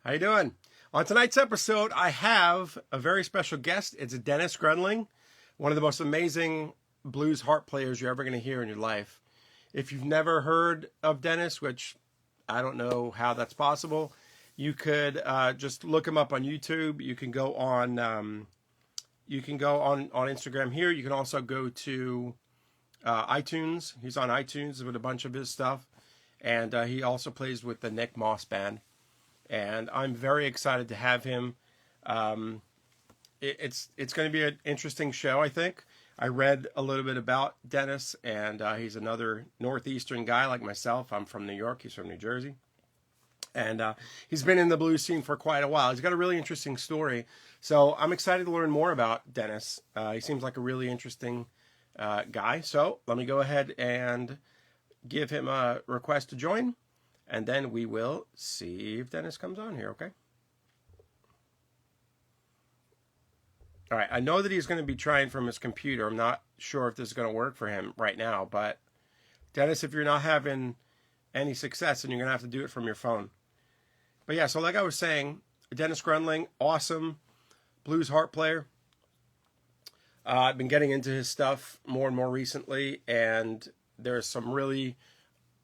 How you doing? On tonight's episode, I have a very special guest. It's Dennis Gruenling, one of the most amazing blues harp players you're ever going to hear in your life. If you've never heard of Dennis, which I don't know how that's possible, you could just look him up on YouTube. You can go on Instagram here. You can also go to iTunes. He's on iTunes with a bunch of his stuff, and he also plays with the Nick Moss Band. And I'm very excited to have him. Um, it's going to be an interesting show, I think. I read a little bit about Dennis, and he's another Northeastern guy like myself. I'm from New York. He's from New Jersey. And he's been in the blues scene for quite a while. He's got a really interesting story. So I'm excited to learn more about Dennis. He seems like a really interesting guy. So let me go ahead and give him a request to join. And then we will see if Dennis comes on here, okay? All right, I know that he's going to be trying from his computer. I'm not sure if this is going to work for him right now, but Dennis, if you're not having any success, then you're going to have to do it from your phone. But yeah, so like I was saying, Dennis Gruenling, awesome blues harp player. I've been getting into his stuff more and more recently, and there's some really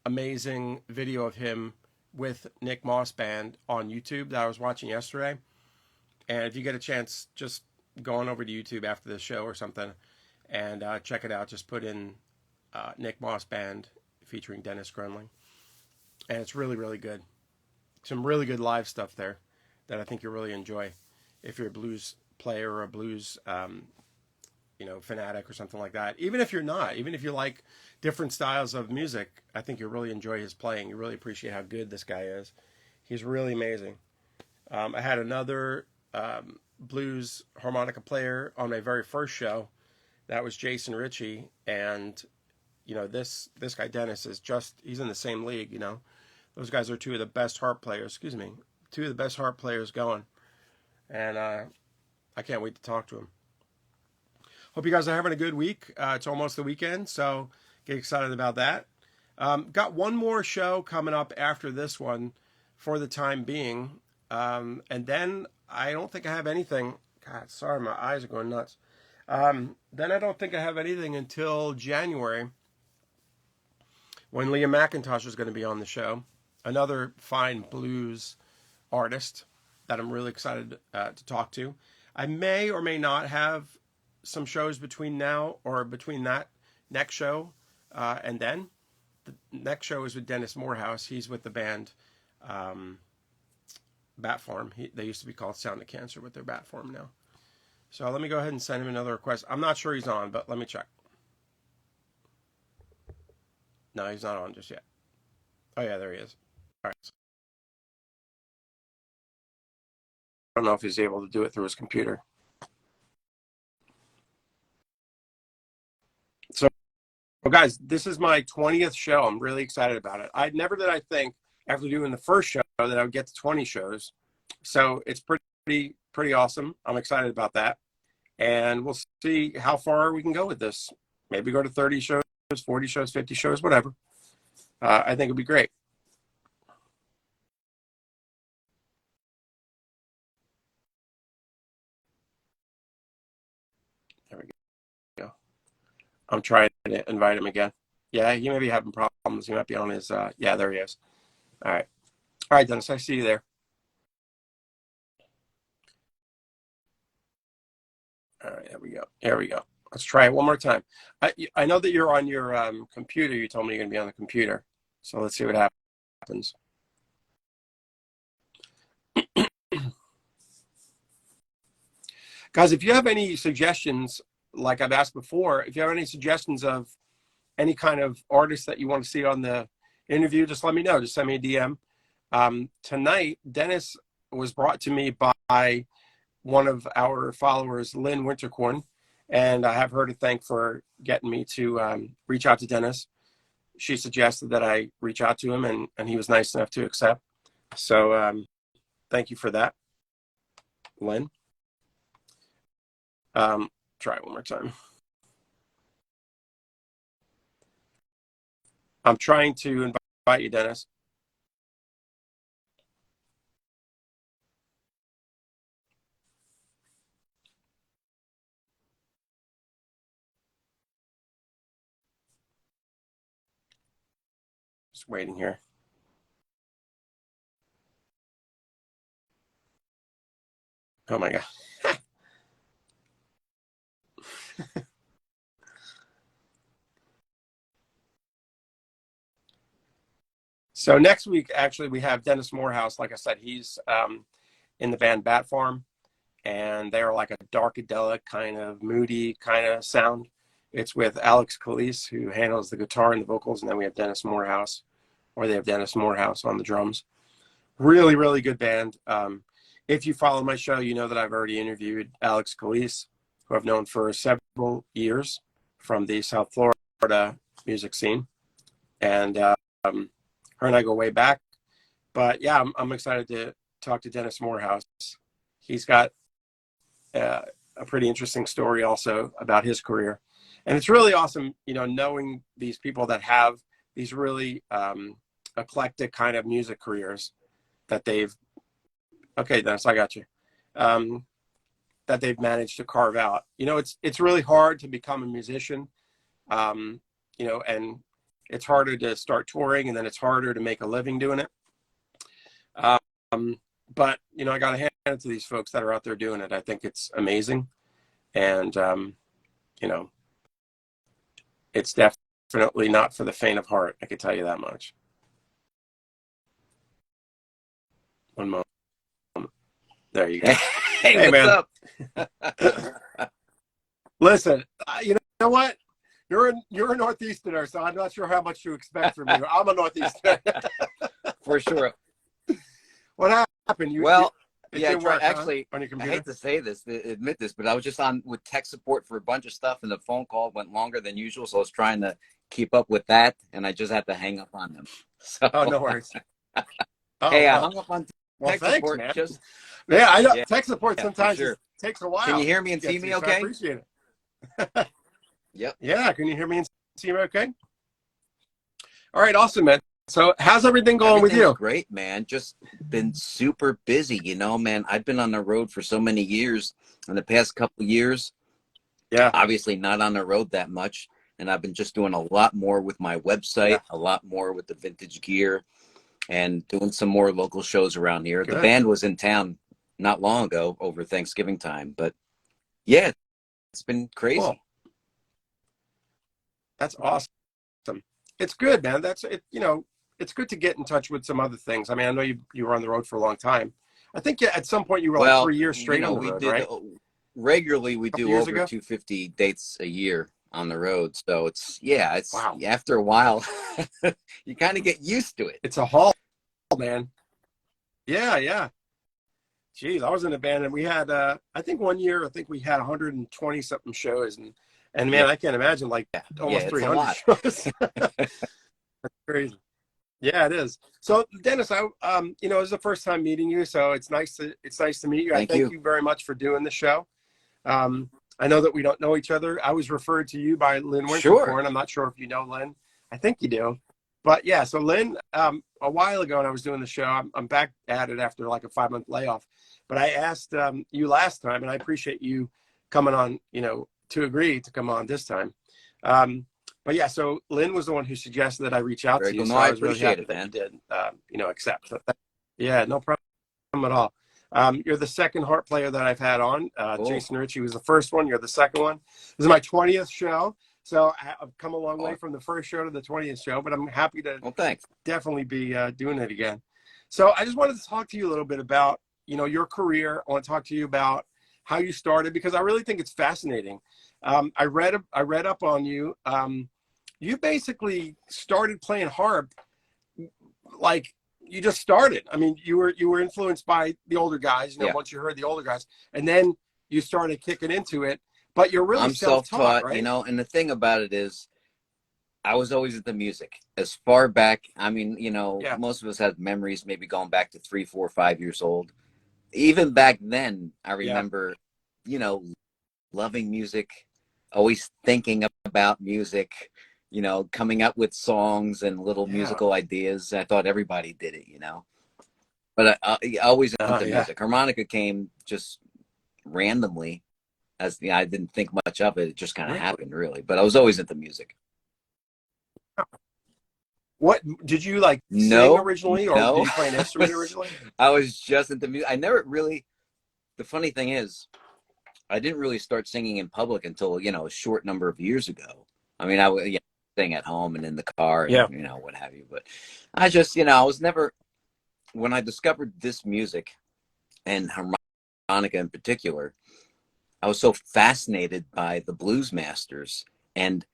amazing video of him with Nick Moss Band on YouTube that I was watching yesterday. And if you get a chance, just go on over to YouTube after the show or something and check it out. Just put in Nick Moss Band featuring Dennis Gruenling. And it's really, really good. Some really good live stuff there that I think you'll really enjoy if you're a blues player or a blues fanatic or something like that. Even if you're not, even if you like different styles of music, I think you'll really enjoy his playing. You really appreciate how good this guy is. He's really amazing. I had another blues harmonica player on my very first show. That was Jason Ritchie, and this guy Dennis is he's in the same league. Those guys are two of the best harp players. Excuse me, two of the best harp players going, and I can't wait to talk to him. Hope you guys are having a good week. It's almost the weekend, so get excited about that. Got one more show coming up after this one for the time being. And then I don't think I have anything. God, sorry, my eyes are going nuts. Then I don't think I have anything until January when Liam McIntosh is going to be on the show. Another fine blues artist that I'm really excited to talk to. I may or may not have some shows between now or between that next show and then. The next show is with Dennis Morehouse. He's with the band Bat Form. They used to be called Sound of Cancer, but they're Bat Form now. So let me go ahead and send him another request. I'm not sure he's on, but let me check. No, he's not on just yet. Oh yeah, there he is. All right. I don't know if he's able to do it through his computer. So, well, guys, this is my 20th show. I'm really excited about it. I never did I think after doing the first show that I would get to 20 shows. So it's pretty awesome. I'm excited about that. And we'll see how far we can go with this. Maybe go to 30 shows, 40 shows, 50 shows, whatever. I think it'd be great. There we go. I'm trying to invite him again. Yeah, he may be having problems. He might be on his, yeah, there he is. All right. All right, Dennis, I see you there. All right, there we go. Here we go. Let's try it one more time. I know that you're on your computer. You told me you're going to be on the computer. So let's see what happens. Guys, if you have any suggestions, like I've asked before, if you have any suggestions of any kind of artist that you want to see on the interview, just let me know. Just send me a DM. Tonight, Dennis was brought to me by one of our followers, Lynn Wintercorn, and I have her to thank for getting me to reach out to Dennis. She suggested that I reach out to him, and he was nice enough to accept. So thank you for that, Lynn. Try it one more time. I'm trying to invite you, Dennis. Just waiting here. Oh my God. So next week, actually, we have Dennis Morehouse. Like I said, he's in the band Bat Farm, and they're like a darkadelic kind of moody kind of sound. It's with Alex Calise, who handles the guitar and the vocals, and then we have Dennis Morehouse, or they have Dennis Morehouse on the drums. Really, really good band. If you follow my show, you know that I've already interviewed Alex Calise, who I've known for several years from the South Florida music scene. And her and I go way back. But yeah, I'm excited to talk to Dennis Morehouse. He's got a pretty interesting story also about his career. And it's really awesome, you know, knowing these people that have these really eclectic kind of music careers that they've, okay, Dennis, I got you, that they've managed to carve out. You know, it's really hard to become a musician, you know, and it's harder to start touring, and then it's harder to make a living doing it. But, you know, I got to hand it to these folks that are out there doing it. I think it's amazing. And, you know, it's definitely not for the faint of heart. I can tell you that much. One moment. There you go. Hey, man. What's up? Listen, you know what? You're a Northeasterner, so I'm not sure how much to expect from you. I'm a Northeasterner. For sure. What happened? Actually, on your I computer? hate to say this, admit this, but I was just on with tech support for a bunch of stuff, and the phone call went longer than usual, so I was trying to keep up with that, and I just had to hang up on them. So, Oh, no worries. Hey, I hung up on tech thanks, support. man. Just Yeah, I know. Yeah, Tech support sometimes sure. takes a while. Can you hear me and see me okay? I appreciate it. Yep. Yeah, can you hear me and see me okay? All right, awesome, man. So how's everything going with you? Great, man. Just been super busy, you know, man. I've been on the road for so many years. In the past couple of years, yeah, obviously not on the road that much. And I've been just doing a lot more with my website, a lot more with the vintage gear, and doing some more local shows around here. Good. The band was in town not long ago over Thanksgiving time, but yeah, it's been crazy. Cool. That's awesome. It's good, man. That's it. You know, it's good to get in touch with some other things. I mean, I know you were on the road for a long time. I think at some point you were like 3 years straight on the road, right? Regularly, we do over ago? 250 dates a year on the road. So it's wow. After a while, you kind of get used to it. It's a haul, man. Yeah. Geez, I was in a band and we had, I think one year, I think we had 120 something shows, and man, I can't imagine like almost 300 shows. That's crazy. Yeah, it is. So Dennis, you know, it was the first time meeting you, so it's nice to meet you. I thank you very much for doing the show. I know that we don't know each other. I was referred to you by Lynn Wintercorn. Sure. I'm not sure if you know Lynn. I think you do. But yeah, so Lynn, a while ago when I was doing the show, I'm back at it after like a 5-month layoff. But I asked you last time, and I appreciate you coming on, you know, to agree to come on this time. But yeah, so Lynn was the one who suggested that I reach out to you. Cool. So no, I was really happy it, that man. you did, you know, accept. Yeah, no problem at all. You're the second harp player that I've had on. Cool. Jason Ritchie was the first one. You're the second one. This is my 20th show. So I've come a long way from the first show to the 20th show, but I'm happy to definitely be doing it again. So I just wanted to talk to you a little bit about, you know, your career. I want to talk to you about how you started, because I really think it's fascinating. I read up on you. You basically started playing harp like you just started. I mean, you were influenced by the older guys, you know, once you heard the older guys, and then you started kicking into it, but you're really self-taught, right? You know, and the thing about it is I was always into music as far back. I mean, you know, most of us have memories, maybe going back to 3, 4, 5 years old. Even back then, I remember, you know, loving music, always thinking about music, you know, coming up with songs and little musical ideas. I thought everybody did it, you know. But I always into music. Harmonica came just randomly, as I didn't think much of it. It just kind of happened, really. But I was always into music. What did you like sing No, originally, or did no. you play an I instrument was originally? I was just into music. I never really. The funny thing is, I didn't really start singing in public until a short number of years ago. I mean, I would sing at home and in the car and Yeah. what have you. But I just I was never, when I discovered this music and harmonica in particular, I was so fascinated by the blues masters and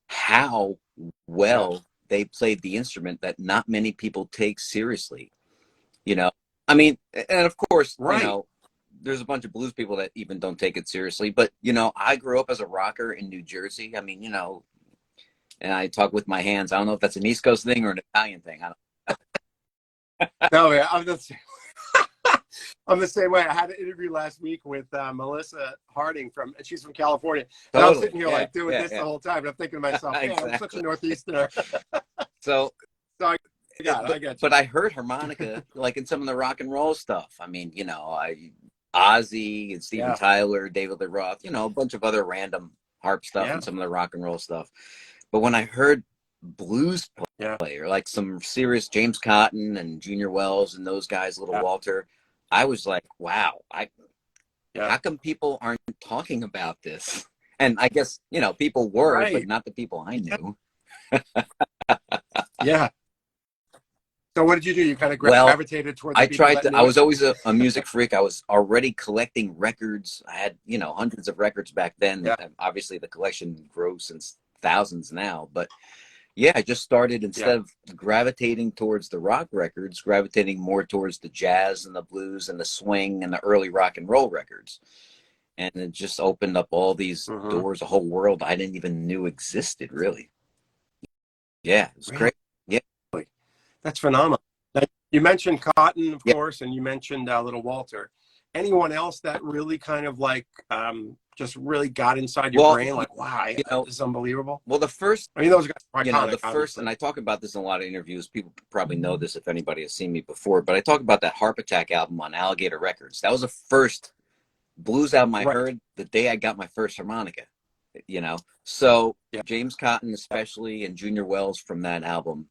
how Yeah. well they played the instrument that not many people take seriously. You know, I mean, and of course, Right. there's a bunch of blues people that even don't take it seriously. But I grew up as a rocker in New Jersey. I mean, and I talk with my hands. I don't know if that's an East Coast thing or an Italian thing. I don't. No, yeah, I'm the same way. I had an interview last week with Melissa Harding and she's from California, and I'm Totally. sitting here Yeah. like doing Yeah. this the Yeah. whole time, and I'm thinking to myself, man, I'm such a Exactly. Northeasterner. So, So I get you. but I heard harmonica like in some of the rock and roll stuff. I mean, Ozzy and Steven Yeah. Tyler, David Lee Roth, a bunch of other random harp stuff Yeah. and some of the rock and roll stuff. But when I heard blues Yeah. player, like some serious James Cotton and Junior Wells and those guys, Little Yeah. Walter, I was like, wow, Yeah. how come people aren't talking about this? And I guess, people were, but Right. not the people I knew. Yeah. So what did you do? You kind of Well, gravitated toward the people that I knew it? was always a music freak. I was already collecting records. I had, hundreds of records back then. Yeah. Obviously the collection grows since thousands now, but yeah, I just started, Yeah. instead of gravitating towards the rock records, gravitating more towards the jazz and the blues and the swing and the early rock and roll records. And it just opened up all these Mm-hmm. doors, a whole world I didn't even knew existed, really. Yeah, it was Really? great. Yeah. That's phenomenal. Now, you mentioned Cotton, of Yeah. course, and you mentioned Little Walter. Anyone else that really kind of like just really got inside your Well, brain? Like, wow, this is unbelievable. the first, I mean, those guys are the iconic, first, obviously. and I talk about this in a lot of interviews. People probably know this if anybody has seen me before, but I talk about that Harp Attack album on Alligator Records. That was the first blues album I Right. heard the day I got my first harmonica. So Yeah. James Cotton especially and Junior Wells from that album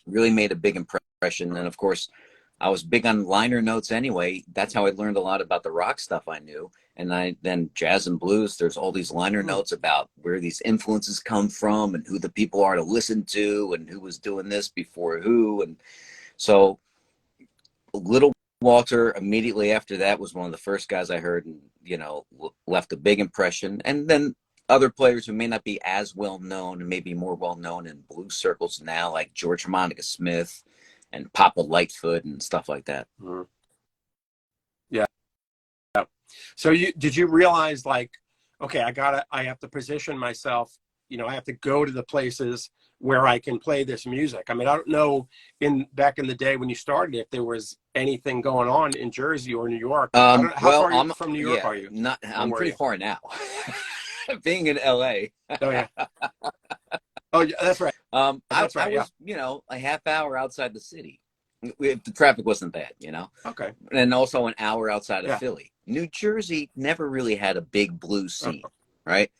really made a big impression. And of course, I was big on liner notes anyway. That's how I learned a lot about the rock stuff I knew. And then jazz and blues, there's all these liner notes about where these influences come from and who the people are to listen to and who was doing this before who. And so Little Walter immediately after that was one of the first guys I heard, and left a big impression. And then other players who may not be as well known and maybe more well known in blues circles now, like George Harmonica Smith and Papa Lightfoot and stuff like that. Mm-hmm. Yeah. So did you realize, like, okay, I have to position myself, I have to go to the places where I can play this music. I mean, I don't know back in the day when you started, if there was anything going on in Jersey or New York. I don't know, how Well, far from New York are you? I'm pretty far now. Being in LA. Oh yeah. Oh yeah, that's right. That's right. I was, a half hour outside the city. If the traffic wasn't bad, Okay. And also an hour outside of Yeah. Philly. New Jersey never really had a big blues scene, right?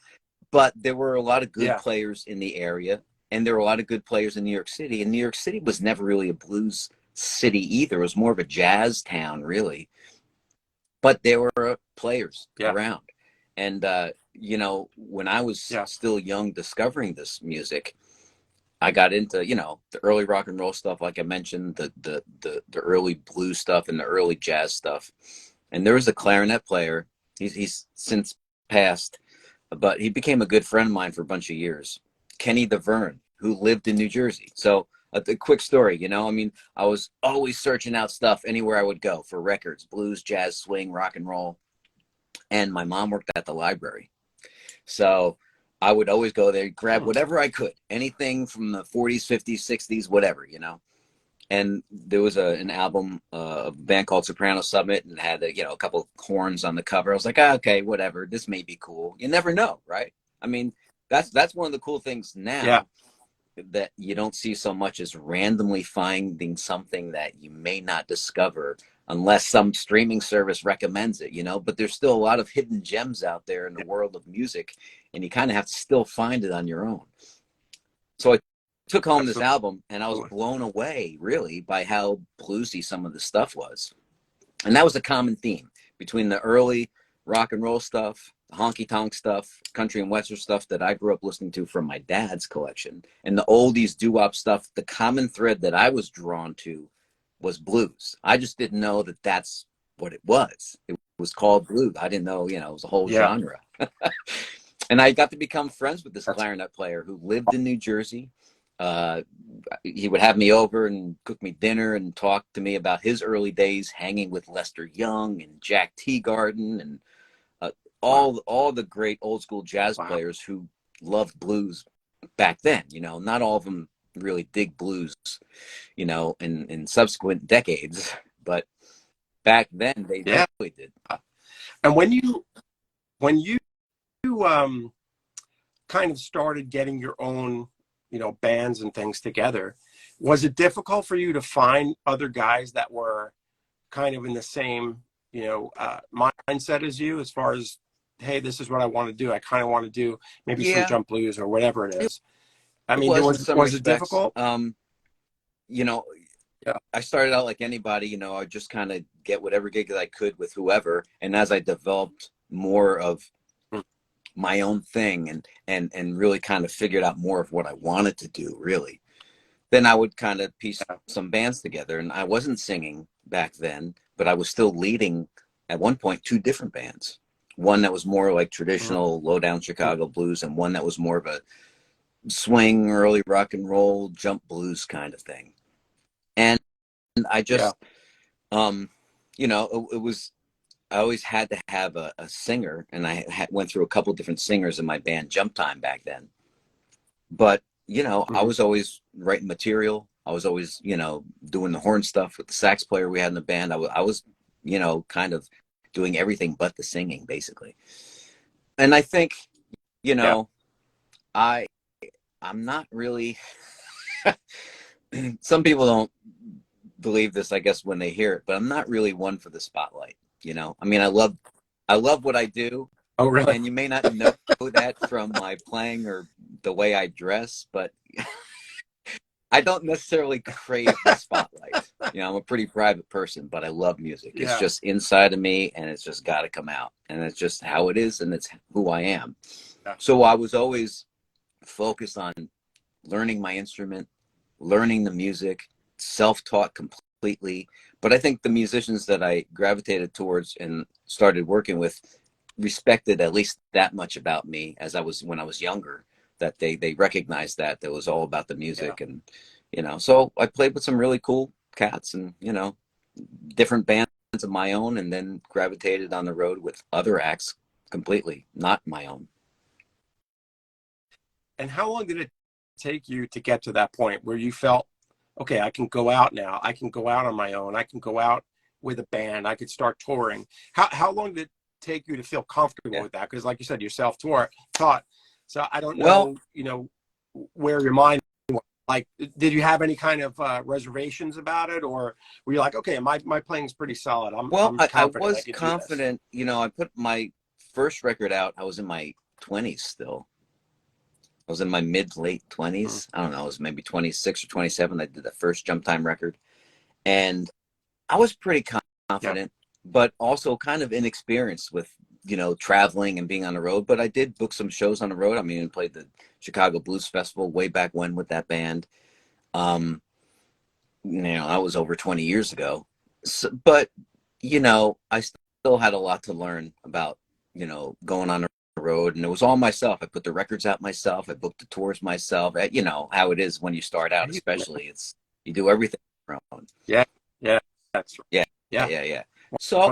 But there were a lot of good players in the area, and there were a lot of good players in New York City. And New York City was never really a blues city either. It was more of a jazz town, really. But there were players around. And, when I was still young discovering this music, I got into, the early rock and roll stuff, like I mentioned, the early blues stuff and the early jazz stuff. And there was a clarinet player. He's since passed, but he became a good friend of mine for a bunch of years. Kenny the Vern, who lived in New Jersey. So a quick story, I mean, I was always searching out stuff anywhere I would go for records, blues, jazz, swing, rock and roll. And my mom worked at the library. So I would always go there, grab whatever I could, anything from the 40s, 50s, 60s, whatever, And there was an album, a band called Soprano Summit, and had a couple of horns on the cover. I was like, okay, whatever, this may be cool. You never know, right? I mean, that's one of the cool things now that you don't see so much, as randomly finding something that you may not discover unless some streaming service recommends it, but there's still a lot of hidden gems out there in the world of music, and you kind of have to still find it on your own. So took home this Absolutely. album and I was blown away really by how bluesy some of the stuff was. And that was a common theme between the early rock and roll stuff, the honky tonk stuff, country and western stuff that I grew up listening to from my dad's collection, and the oldies doo-wop stuff. The common thread that I was drawn to was blues. I just didn't know that that's what it was. It was called blues. I didn't know, it was a whole genre. And I got to become friends with this clarinet player who lived in New Jersey. He would have me over and cook me dinner and talk to me about his early days hanging with Lester Young and Jack Teagarden and all the great old school jazz players who loved blues back then. Not all of them really dig blues, in subsequent decades, but back then they really did. And when you kind of started getting your own, bands and things together, was it difficult for you to find other guys that were kind of in the same, mindset as you, as far as, hey, this is what I want to do. I kind of want to do maybe some jump blues or whatever it is. I mean, was it difficult? I started out like anybody, I just kind of get whatever gig that I could with whoever. And as I developed more of my own thing and really kind of figured out more of what I wanted to do, really, then I would kind of piece some bands together. And I wasn't singing back then, but I was still leading at one point 2 different bands. One that was more like traditional low down Chicago blues, and one that was more of a swing, early rock and roll, jump blues kind of thing. And I just, it was, I always had to have a singer, and I went through a couple of different singers in my band Jump Time back then. But, I was always writing material. I was always, doing the horn stuff with the sax player we had in the band. I was, kind of doing everything but the singing, basically. And I think, I'm not really, some people don't believe this, I guess, when they hear it, but I'm not really one for the spotlight. I mean, I love what I do. Oh, really? And you may not know that from my playing or the way I dress, but I don't necessarily crave the spotlight. I'm a pretty private person, but I love music. It's just inside of me, and it's just got to come out. And it's just how it is, and it's who I am. So I was always focused on learning my instrument, learning the music, self-taught completely. But I think the musicians that I gravitated towards and started working with respected at least that much about me when I was younger, that they recognized that was all about the music. And so I played with some really cool cats and different bands of my own, and then gravitated on the road with other acts completely not my own. And how long did it take you to get to that point where you felt, okay, I can go out now, I can go out on my own, I can go out with a band, I could start touring? How long did it take you to feel comfortable with that? Because like you said, you're self-taught. So I don't know, where your mind was. Like, did you have any kind of reservations about it, or were you like, okay, my playing's pretty solid? I'm confident. I was confident. I put my first record out. I was in my 20s still. I was in my mid-late 20s. I don't know. I was maybe 26 or 27. I did the first Jump Time record, and I was pretty confident, but also kind of inexperienced with traveling and being on the road. But I did book some shows on the road. I mean, I played the Chicago Blues Festival way back when with that band. That was over 20 years ago. So, but I still had a lot to learn about going on the road, and it was all myself. I put the records out myself. I booked the tours myself. How it is when you start out, especially. You do everything on your own. Yeah, that's right. Yeah. So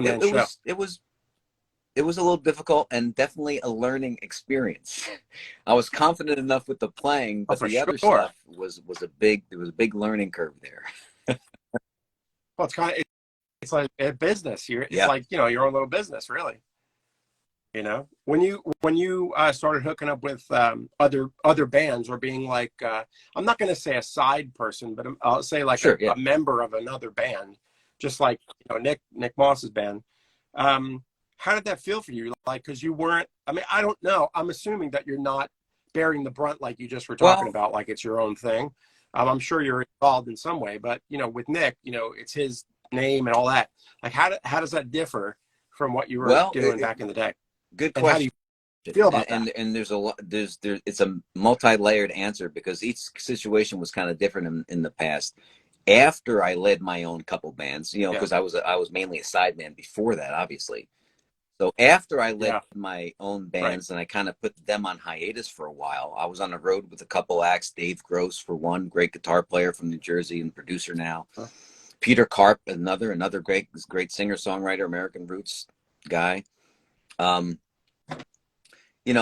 it was a little difficult and definitely a learning experience. I was confident enough with the playing, but the other stuff was a big learning curve there. Well, it's like a business. It's like your own little business, really. When you started hooking up with other bands, or being like, I'm not going to say a side person, but I'll say like a member of another band, just like Nick Moss's band. How did that feel for you? Like, because you weren't. I mean, I don't know. I'm assuming that you're not bearing the brunt like you just were talking Well, about, like it's your own thing. I'm sure you're involved in some way, but with Nick, it's his name and all that. Like, how does that differ from what you were well, doing back in the day? good And how do question. you feel And, about that? and there's a lot, it's a multi-layered answer because each situation was kind of different in the past. After I led my own couple bands, Yeah, because I was mainly a sideman before that, obviously. So after I led yeah, my own right. bands and I kind of put them on hiatus for a while, I was on the road with a couple acts. Dave Gross, for one, great guitar player from New Jersey and producer now. Huh. Peter Karp, another great singer songwriter, American roots guy. Um,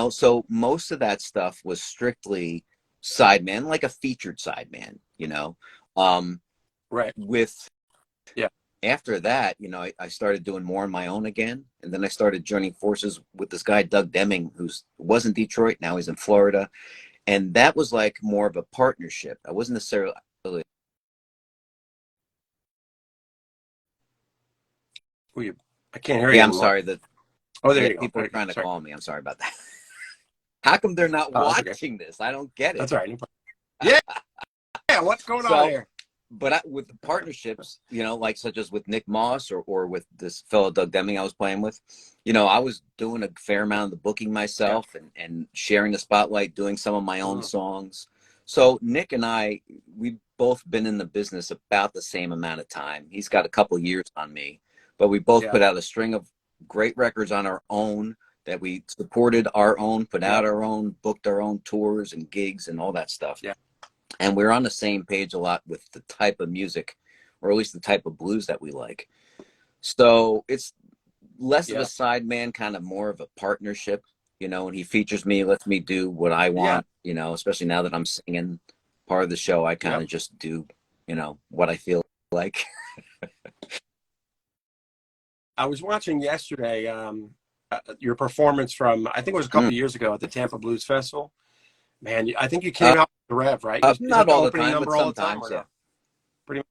so most of that stuff was strictly sideman, like a featured sideman. Right. With Yeah. After that, I started doing more on my own again. And then I started joining forces with this guy, Doug Deming, was in Detroit. Now he's in Florida. And that was like more of a partnership. I wasn't necessarily. I can't hear you Yeah, I'm anymore. sorry. Oh, there Yeah, you go. people There are you go. trying to Sorry. call me. I'm sorry about that. How come they're not Oh, that's okay. watching this? I don't get it. That's all right. No problem. Yeah. Yeah. What's going on So, here? but with the partnerships, like such as with Nick Moss or with this fellow Doug Deming I was playing with, I was doing a fair amount of the booking Yeah. myself and sharing the spotlight, doing some of my own Mm. songs. So Nick and we've both been in the business about the same amount of time. He's got a couple years on me, but we both Yeah. put out a string of great records on our own that we supported our own, put Yeah. out our own, booked our own tours and gigs and all that stuff. Yeah. And we're on the same page a lot with the type of music, or at least the type of blues that we like. So it's less of a Yeah. sideman, kind of more of a partnership, and he features me, lets me do what I Yeah. want, especially now that I'm singing part of the show, I kind Yep. of just do, what I feel like. I was watching yesterday your performance from, I think it was a couple Mm. of years ago at the Tampa Blues Festival. Man, I think you came out with the Rev, right? Is Not that the all the opening time, but number all the time sometimes, or yeah. no? Pretty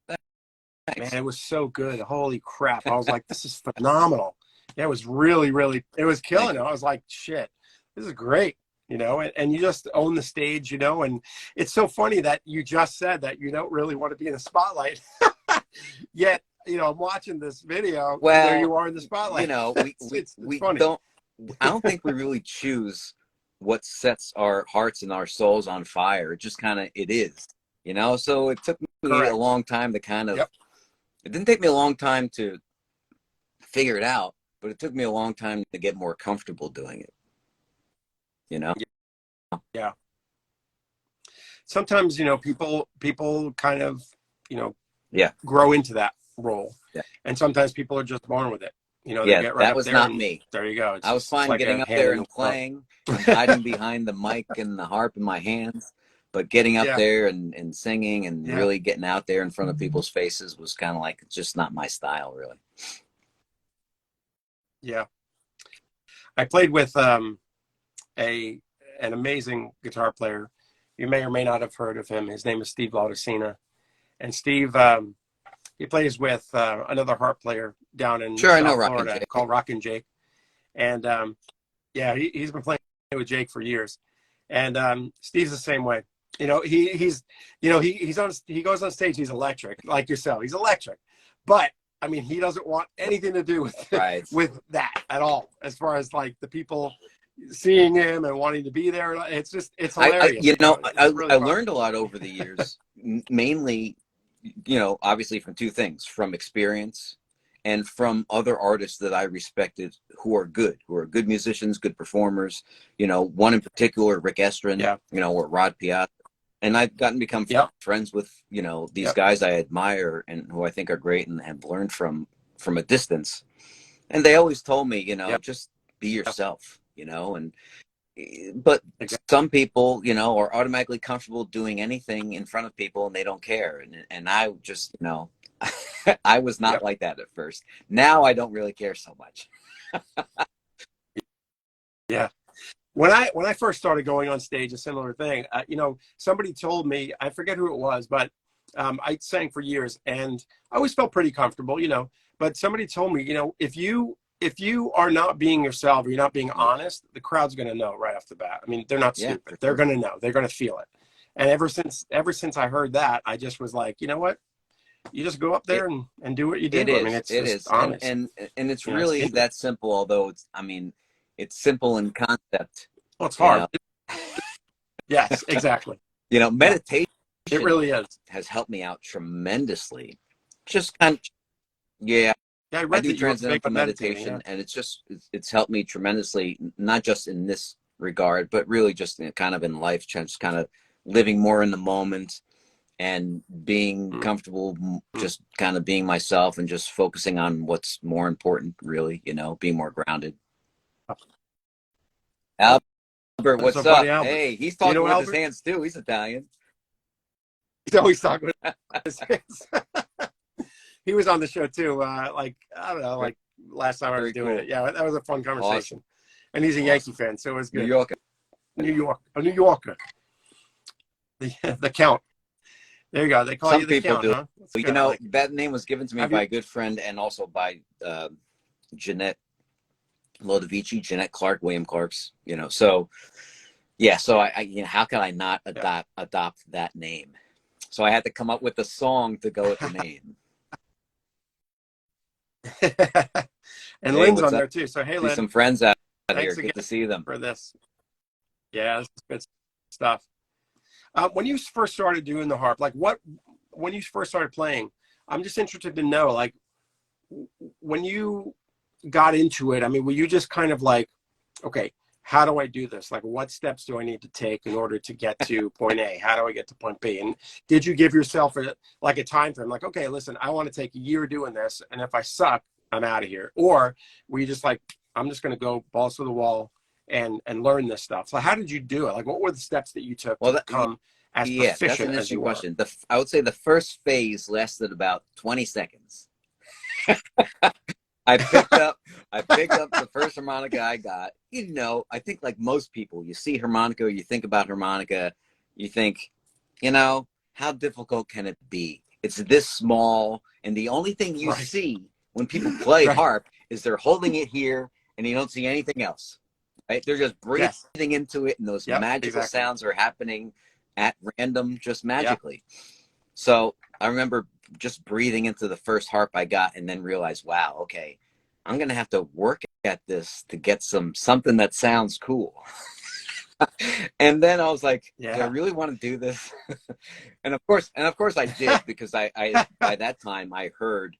Man, Thanks. it was so good. Holy crap. I was like, this is phenomenal. Yeah, it was really, really, it was Thank killing it. you. I was like, shit, this is great. And you just own the stage, and it's so funny that you just said that you don't really want to be in the spotlight. Yet, I'm watching this video and there you Well, are in the spotlight. It's we funny. don't, I don't think we really choose what sets our hearts and our souls on fire. It just kind of, it is, so it took me a Correct. long time to kind of, Yep. it didn't take me a long time to figure it out, but it took me a long time to get more comfortable doing it, you know? Yeah. Sometimes, people kind of, Yeah. grow into that role. Yeah. And sometimes people are just born with it. They Yeah. get right That up was there not and me. there you go. I was It's fine like getting a up hand there in and the glove. playing and hiding behind the mic and the harp in my hands. But getting up Yeah. there and singing and Yeah. really getting out there in front of people's faces was kind of like just not my style, really. Yeah. I played with an amazing guitar player. You may or may not have heard of him. His name is Steve Laudicina. And Steve, he plays with another harp player down in Sure, I know South Rockin' Florida Jake. called Rockin' Jake. And yeah, he's been playing with Jake for years. And Steve's the same way. He goes on stage. He's electric, like yourself. He's electric, but I mean, he doesn't want anything to do with Right. with that at all. As far as like the people seeing him and wanting to be there, it's hilarious. I Really fun. learned a lot over the years, mainly, obviously from two things: from experience and from other artists that I respected who are good musicians, good performers. One in particular, Rick Estrin, Yeah. Or Rod Piazza. And I've gotten to become friends with, these guys I admire and who I think are great and have learned from a distance. And they always told me, just be yourself, but Exactly. some people, are automatically comfortable doing anything in front of people and they don't care. And I just, I was not like that at first. Now I don't really care so much. Yeah. When I first started going on stage, a similar thing, somebody told me, I forget who it was, but I sang for years and I always felt pretty comfortable, but somebody told me, if you if you are not being yourself or you're not being honest, the crowd's going to know right off the bat. I mean, they're not Yeah, stupid. for They're sure. going to know. They're going to feel it. And ever since I heard that, I just was like, you know what? You just go up there It and do what you do. it I mean, is. it's It just is. honest. And it's You know, it's really genuine. that simple, although it's, I mean, it's simple in concept, Well, it's you hard. know. Yes, exactly. You know, Yeah, meditation it really is. has helped me out tremendously. Just kind of, yeah, Yeah, I I read do that you were big transcendental on meditating. Yeah. meditation, and it's helped me tremendously, not just in this regard, but really just kind of in life, just kind of living more in the moment and being Mm, comfortable, mm. just kind of being myself and just focusing on what's more important, really, being more grounded. Albert, That's our what's buddy up? Albert. Hey, he's Do you talking know with his Albert? hands too. He's Italian. He's always talking with his hands. He was on the show too. Like I don't know, Very, like last time I was very doing it. cool. Yeah, that was a fun Awesome. conversation. And he's a Yankee Awesome. fan, so it was New good. York. New York, a New Yorker, the Count. There you go. They call Some you the people Count, do. huh? That's good. I like it. That name was given to me Have by you? a good friend and also by Jeanette Lodovici, Jeanette Clark, William Clark's, So yeah, so how can I not Yeah. adopt that name? So I had to come up with a song to go with the name. And Hey, Lynn's what's on up? there too. So hey, See Lynn, some friends out here. thanks again Good to see them. for this. Yeah, this is good stuff. When you first started doing the harp, like when you first started playing, I'm just interested to know, like, when you got into it, I mean, were you just kind of like, okay, how do I do this? Like, what steps do I need to take in order to get to point A? How do I get to point B? And did you give yourself a time frame? Like, okay, listen, I want to take a year doing this, and if I suck, I'm out of here. Or were you just like, I'm just going to go balls to the wall and learn this stuff? So how did you do it? Like, what were the steps that you took to Well, become as yeah, that's proficient an as interesting you were? question. I would say the first phase lasted about 20 seconds. I picked up the first harmonica I got. I think like most people, you see harmonica, you think about harmonica, you think, how difficult can it be? It's this small, and the only thing you Right. see when people play Right. harp is they're holding it here and you don't see anything else. Right? They're just breathing Yes. into it, and those Yep. magical Exactly. sounds are happening at random, just Yeah. magically. So I remember just breathing into the first harp I got and then realized, wow, okay, I'm going to have to work at this to get something that sounds cool. And then I was like, do I Yeah. really want to do this? And of course I did, because I by that time I heard,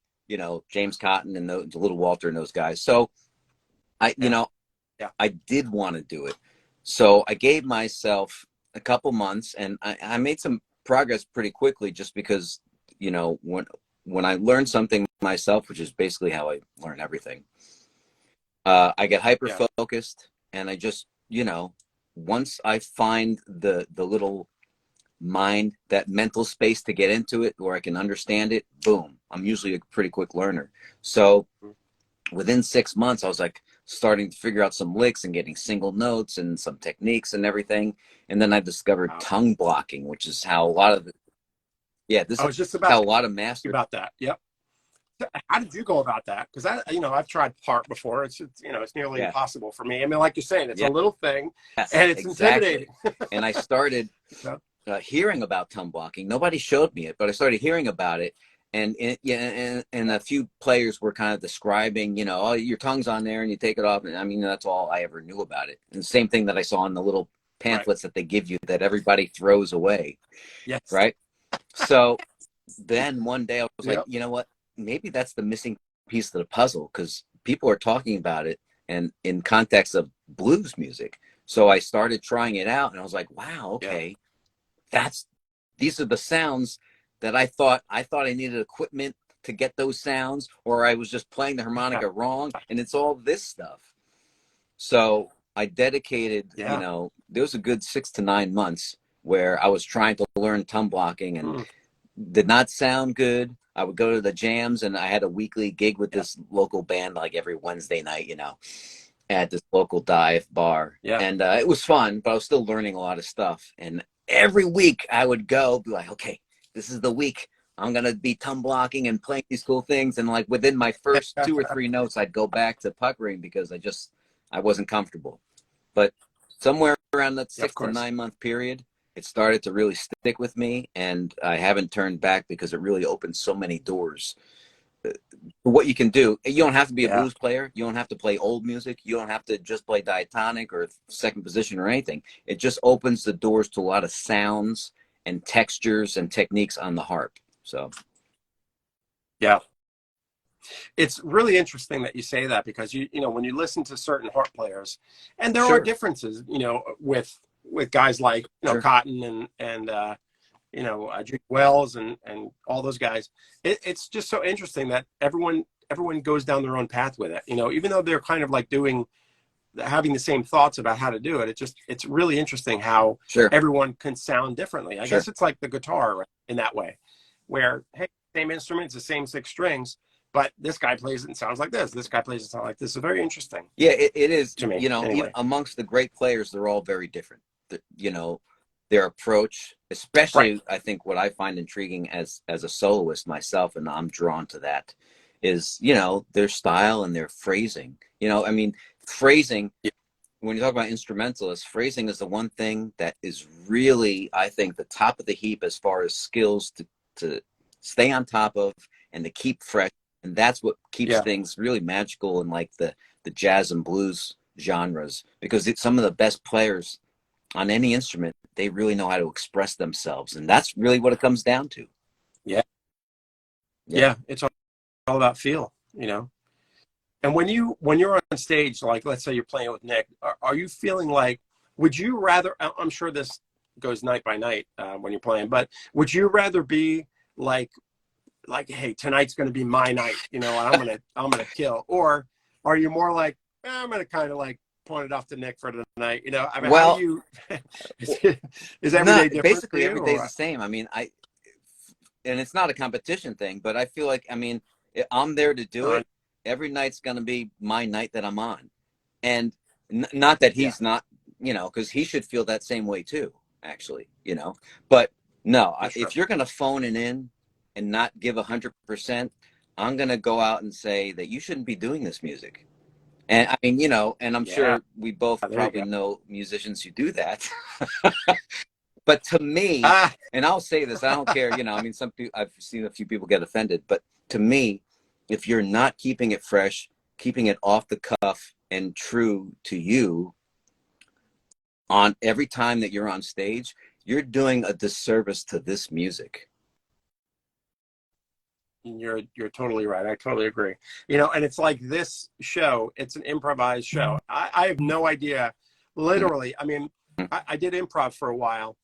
James Cotton and the Little Walter and those guys. So Yeah. Yeah. I did want to do it. So I gave myself a couple months, and I made some progress pretty quickly, just because, when I learn something myself, which is basically how I learn everything, I get hyper Yeah. focused, and I just, once I find the little mind, that mental space to get into it where I can understand it, boom, I'm usually a pretty quick learner. So within 6 months, I was like starting to figure out some licks and getting single notes and some techniques and everything. And then I discovered Wow. tongue blocking, which is how a lot of this I is was just how about a lot of to ask you masters. about that. Yep. How did you go about that? Because I've tried harp before. It's nearly Yeah. impossible for me. I mean, like you're saying, it's a Yeah. little thing, Yes, and it's exactly. intimidating. And I started Yeah. hearing about tongue blocking. Nobody showed me it, but I started hearing about it. And a few players were kind of describing, oh, your tongue's on there and you take it off. And I mean, that's all I ever knew about it. And the same thing that I saw in the little Right. pamphlets that they give you that everybody throws away. Yes. Right. So then one day I was like, Yep. you know what? Maybe that's the missing piece of the puzzle, because people are talking about it and in context of blues music. So I started trying it out, and I was like, wow, okay, these are the sounds that I thought I needed equipment to get those sounds, or I was just playing the harmonica wrong, and it's all this stuff. So I dedicated, Yeah. there was a good 6 to 9 months where I was trying to learn tongue blocking, and did not sound good. I would go to the jams, and I had a weekly gig with this local band, like every Wednesday night, at this local dive bar. Yeah. And it was fun, but I was still learning a lot of stuff. And every week I would go, be like, okay, this is the week I'm going to be tongue blocking and playing these cool things. And like within my first 2 or 3 notes, I'd go back to puckering because I wasn't comfortable. But somewhere around that 6 to 9 month period, it started to really stick with me, and I haven't turned back because it really opened so many doors. What you can do, you don't have to be a blues player. You don't have to play old music. You don't have to just play diatonic or second position or anything. It just opens the doors to a lot of sounds and textures and techniques on the harp. So, yeah, it's really interesting that you say that, because you know, when you listen to certain harp players, and there are differences, you know, with guys like, you know, Cotton and you know, Judy Wells and all those guys. It's just so interesting that everyone goes down their own path with it. You know, even though they're kind of like having the same thoughts about how to do it. It's really interesting how everyone can sound differently. I guess it's like the guitar, right, in that way, where, hey, same instrument, it's the same 6 strings, but this guy plays it and sounds like this. This guy plays it sounds like this. It's very interesting. Yeah, it is to me. You know, anyway. Even amongst the great players, they're all very different. You know, their approach, especially I think what I find intriguing as a soloist myself, and I'm drawn to that, is, you know, their style and their phrasing. You know, I mean, phrasing, when you talk about instrumentalists, phrasing is the one thing that is really, I think, the top of the heap as far as skills to stay on top of and to keep fresh. And that's what keeps things really magical in like the jazz and blues genres, because some of the best players on any instrument, they really know how to express themselves, and that's really what it comes down to. Yeah, it's all about feel, you know. And when you're on stage, like let's say you're playing with Nick, are you feeling like, would you rather? I'm sure this goes night by night when you're playing, but would you rather be like, hey, tonight's going to be my night, you know, and I'm gonna kill, or are you more like, I'm gonna kind of like point it off to Nick for tonight, you know? I mean, how do you? is every day different? Basically, every day's the same. I mean, and it's not a competition thing, but I feel like, I mean, I'm there to do it. Every night's going to be my night that I'm on, and not that he's not, you know, because he should feel that same way too, actually, you know. But no, if you're going to phone it in and not give 100%, I'm going to go out and say that you shouldn't be doing this music. And I mean, you know, and I'm sure we both probably know musicians who do that. But to me, and I'll say this, I don't care, you know, I mean, some people, I've seen a few people get offended, but to me, if you're not keeping it fresh, keeping it off the cuff and true to you on every time that you're on stage, you're doing a disservice to this music. You're totally right. I totally agree. You know, and it's like this show, it's an improvised show. I have no idea, literally. I mean, I did improv for a while,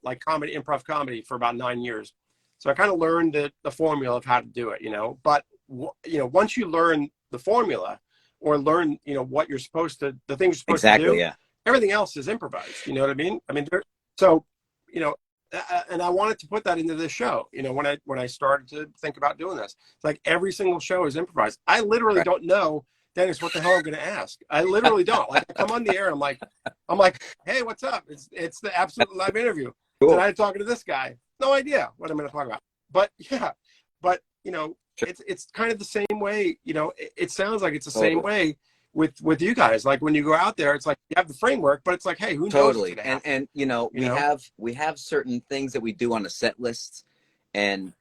like improv comedy for about 9 years. So I kind of learned the formula of how to do it, you know. But, you know, once you learn the formula or learn, you know, what you're supposed to, the things you're supposed to do, everything else is improvised. You know what I mean? I mean, so, you know, and I wanted to put that into this show, you know, when I started to think about doing this. It's like every single show is improvised. I literally don't know, Dennis, what the hell I'm going to ask. I literally don't. Like, I come on the air, I'm like, hey, what's up? It's the absolute live interview. Cool. Tonight I'm talking to this guy. No idea what I'm going to talk about. But you know, it's kind of the same way. You know, it sounds like it's the same way with you guys. Like when you go out there, it's like you have the framework, but it's like, hey, who knows? And you know, we have certain things that we do on the set lists, and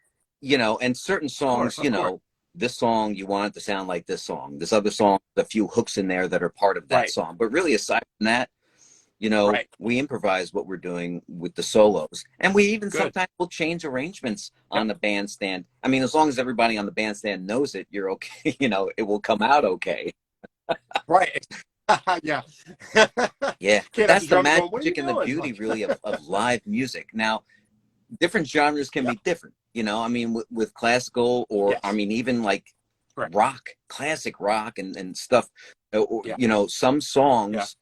you know, and certain songs, you know, this song you want it to sound like this song, this other song, a few hooks in there that are part of that song, but really aside from that, you know, we improvise what we're doing with the solos, and we even sometimes will change arrangements on the bandstand. I mean, as long as everybody on the bandstand knows it, you're okay. You know, it will come out okay. Right. Yeah. That's the magic and the beauty, really, of live music. Now, different genres can be different. You know, I mean, with classical, or I mean, even like rock, classic rock, and stuff. You know, some songs,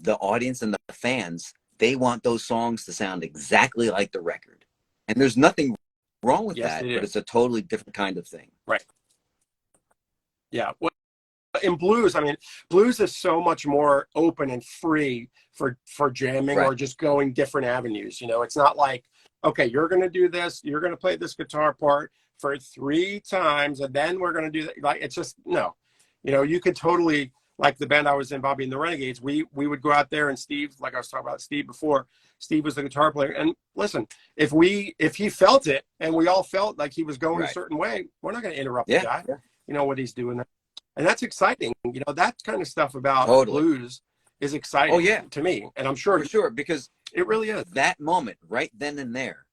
the audience and the fans, they want those songs to sound exactly like the record, and there's nothing wrong with that. But it's a totally different kind of thing. Right. Yeah. Well, in blues, I mean, blues is so much more open and free for jamming or just going different avenues. You know, it's not like okay, you're going to do this. You're going to play this guitar part for 3 times, and then we're going to do that. Like, it's just, no. You could totally, like the band I was in, Bobby and the Renegades, we would go out there, and Steve, like I was talking about Steve before, Steve was the guitar player. And listen, if he felt it and we all felt like he was going a certain way, we're not going to interrupt the guy, what he's doing. And that's exciting. That kind of stuff about blues is exciting to me. And I'm sure. For sure, because it really is. That moment, right then and there,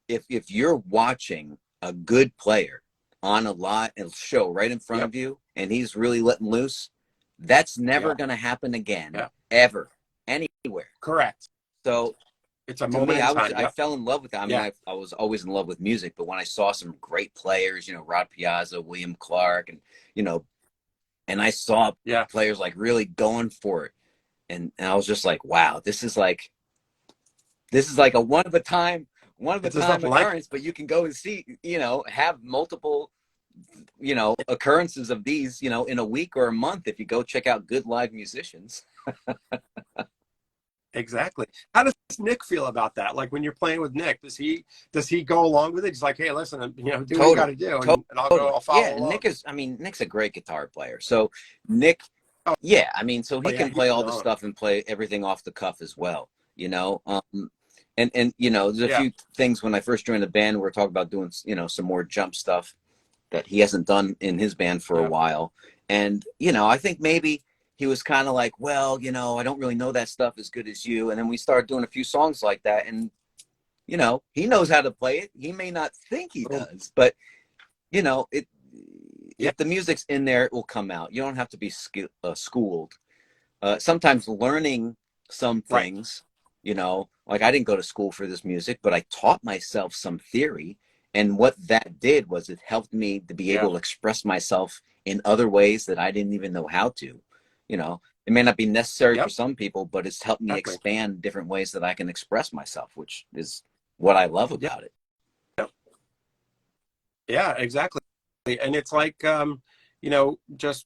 if you're watching a good player on a live show right in front of you, and he's really letting loose, that's never going to happen again, ever, anywhere. Correct. So it's a moment in time. I fell in love with that. I mean, I was always in love with music, but when I saw some great players, Rod Piazza, William Clark, and and I saw players like really going for it, and I was just like, wow, this is like a one of a time occurrence. But you can go and see, have multiple occurrences of these, in a week or a month if you go check out good live musicians. Exactly. How does Nick feel about that? Like when you're playing with Nick, does he go along with it? He's like, hey, listen, do what you got to do, and I'll follow along. Nick's a great guitar player. So Nick, so he can play all the stuff and play everything off the cuff as well, and there's a few things when I first joined the band, we were talking about doing, some more jump stuff that he hasn't done in his band for a while. And, I think maybe he was kind of like, well, I don't really know that stuff as good as you. And then we started doing a few songs like that. And, he knows how to play it. He may not think he does, but, if the music's in there, it will come out. You don't have to be schooled. Sometimes learning some things, like I didn't go to school for this music, but I taught myself some theory. And what that did was it helped me to be able to express myself in other ways that I didn't even know how to. It may not be necessary for some people, but it's helped me expand different ways that I can express myself, which is what I love about it. Yeah, exactly. And it's like, just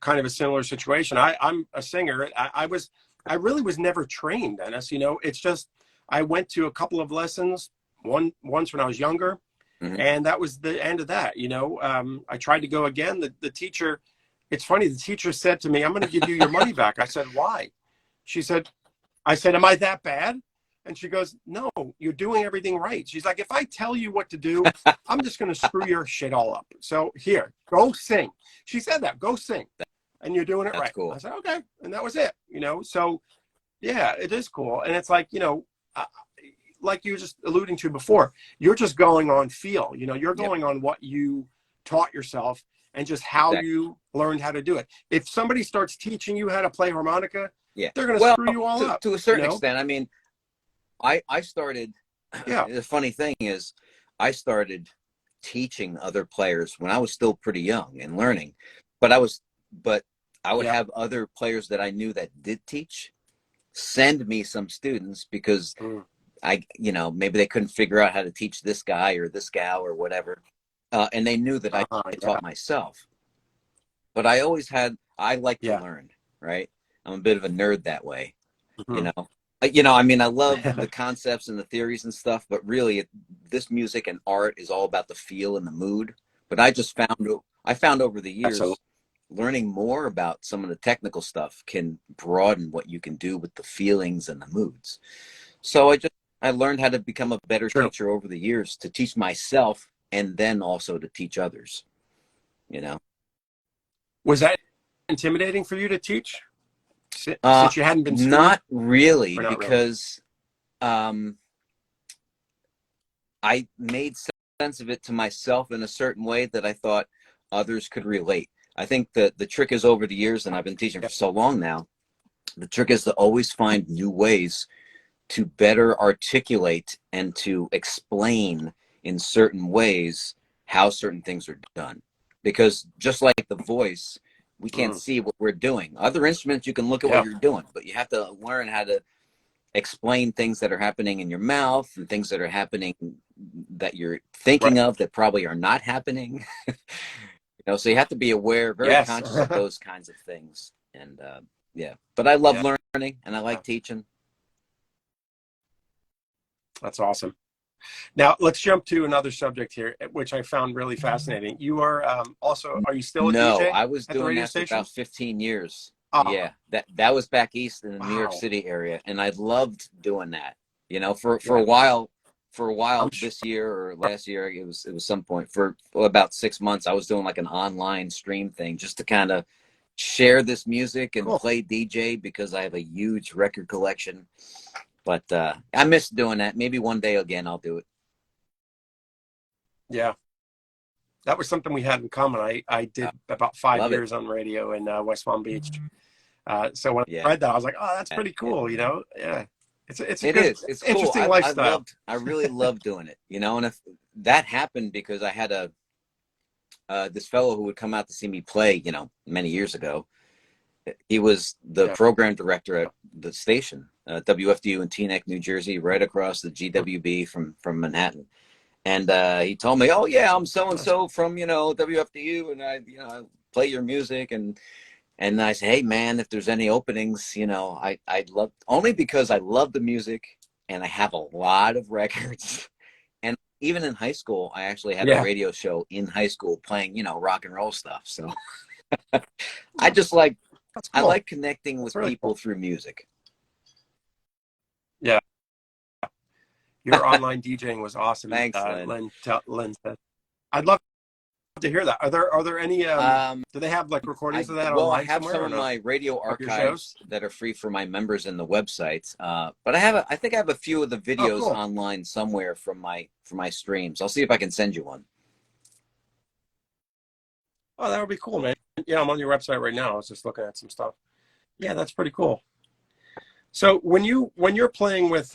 kind of a similar situation. I'm a singer. I really was never trained, Dennis. It's just, I went to a couple of lessons once when I was younger. And that was the end of that. I tried to go again. The teacher, it's funny, the teacher said to me, I'm going to give you your money back. I said, why? I said, am I that bad? And she goes, no, you're doing everything right. She's like, if I tell you what to do, I'm just going to screw your shit all up. So here, go sing. She said that, go sing. And you're doing it right. Cool. I said, okay. And that was it, So yeah, it is cool. And it's like, like you were just alluding to before, you're just going on feel, you're going on what you taught yourself and just how you learned how to do it. If somebody starts teaching you how to play harmonica, they're going to screw you all up. To a certain extent. I mean, I started, the funny thing is I started teaching other players when I was still pretty young and learning, but I would have other players that I knew that did teach send me some students because maybe they couldn't figure out how to teach this guy or this gal or whatever. And they knew that I taught myself. But I like to learn, right? I'm a bit of a nerd that way, I love the concepts and the theories and stuff, but really this music and art is all about the feel and the mood. But I found over the years, learning more about some of the technical stuff can broaden what you can do with the feelings and the moods. So I learned how to become a better teacher over the years, to teach myself and then also to teach others, Was that intimidating for you to teach? Since you hadn't been schooled? Not really, because I made sense of it to myself in a certain way that I thought others could relate. I think that the trick is, over the years, and I've been teaching for so long now, the trick is to always find new ways to better articulate and to explain in certain ways how certain things are done. Because just like the voice, we can't see what we're doing. Other instruments, you can look at what you're doing, but you have to learn how to explain things that are happening in your mouth and things that are happening that you're thinking of that probably are not happening. So you have to be aware, very conscious of those kinds of things. And but I love learning and I like teaching. That's awesome. Now let's jump to another subject here, which I found really fascinating. You are also, are you still a No, DJ I was at the doing radio that for station? about 15 years. Oh, Yeah, that was back east in the New York wow. City area, and I loved doing that. You know, for Yeah. a while, for a I'm while sure. this year or last year, it was some point for about 6 months. I was doing like an online stream thing just to kind of share this music and Cool. play DJ because I have a huge record collection. But I miss doing that. Maybe one day again I'll do it. Yeah. That was something we had in common. I Uh, did about five Love it. years on radio in West Palm Beach. So when I Yeah, read that, I was like, oh, that's pretty yeah. cool. You know, yeah, it's a It good, is. It's cool. interesting lifestyle. I really loved doing it. You know, and if that happened because I had this fellow who would come out to see me play, you know, many years ago. He was the Yeah. program director at the station, WFDU in Teaneck, New Jersey, right across the GWB from Manhattan. And he told me, "Oh yeah, I'm so and so from WFDU, and I play your music." And I said, "Hey man, if there's any openings, I'd love, only because I love the music and I have a lot of records." And even in high school, I actually had a Yeah. radio show in high school playing, rock and roll stuff. So I just like That's I cool. like connecting That's with really people cool. through music. Yeah. Your online DJing was awesome, Thanks, Lynn. Lynn said. I'd love to hear that. Are there any Um, do they have like recordings of that I online have somewhere some or of no? my radio Of your shows? archives that are free for my members in the website. But I think I have a few of the Oh, videos cool. online somewhere from my streams. I'll see if I can send you one. Oh, that would be cool, man. Yeah, I'm on your website right now. I was just looking at some stuff. Yeah, that's pretty cool. So when you're playing with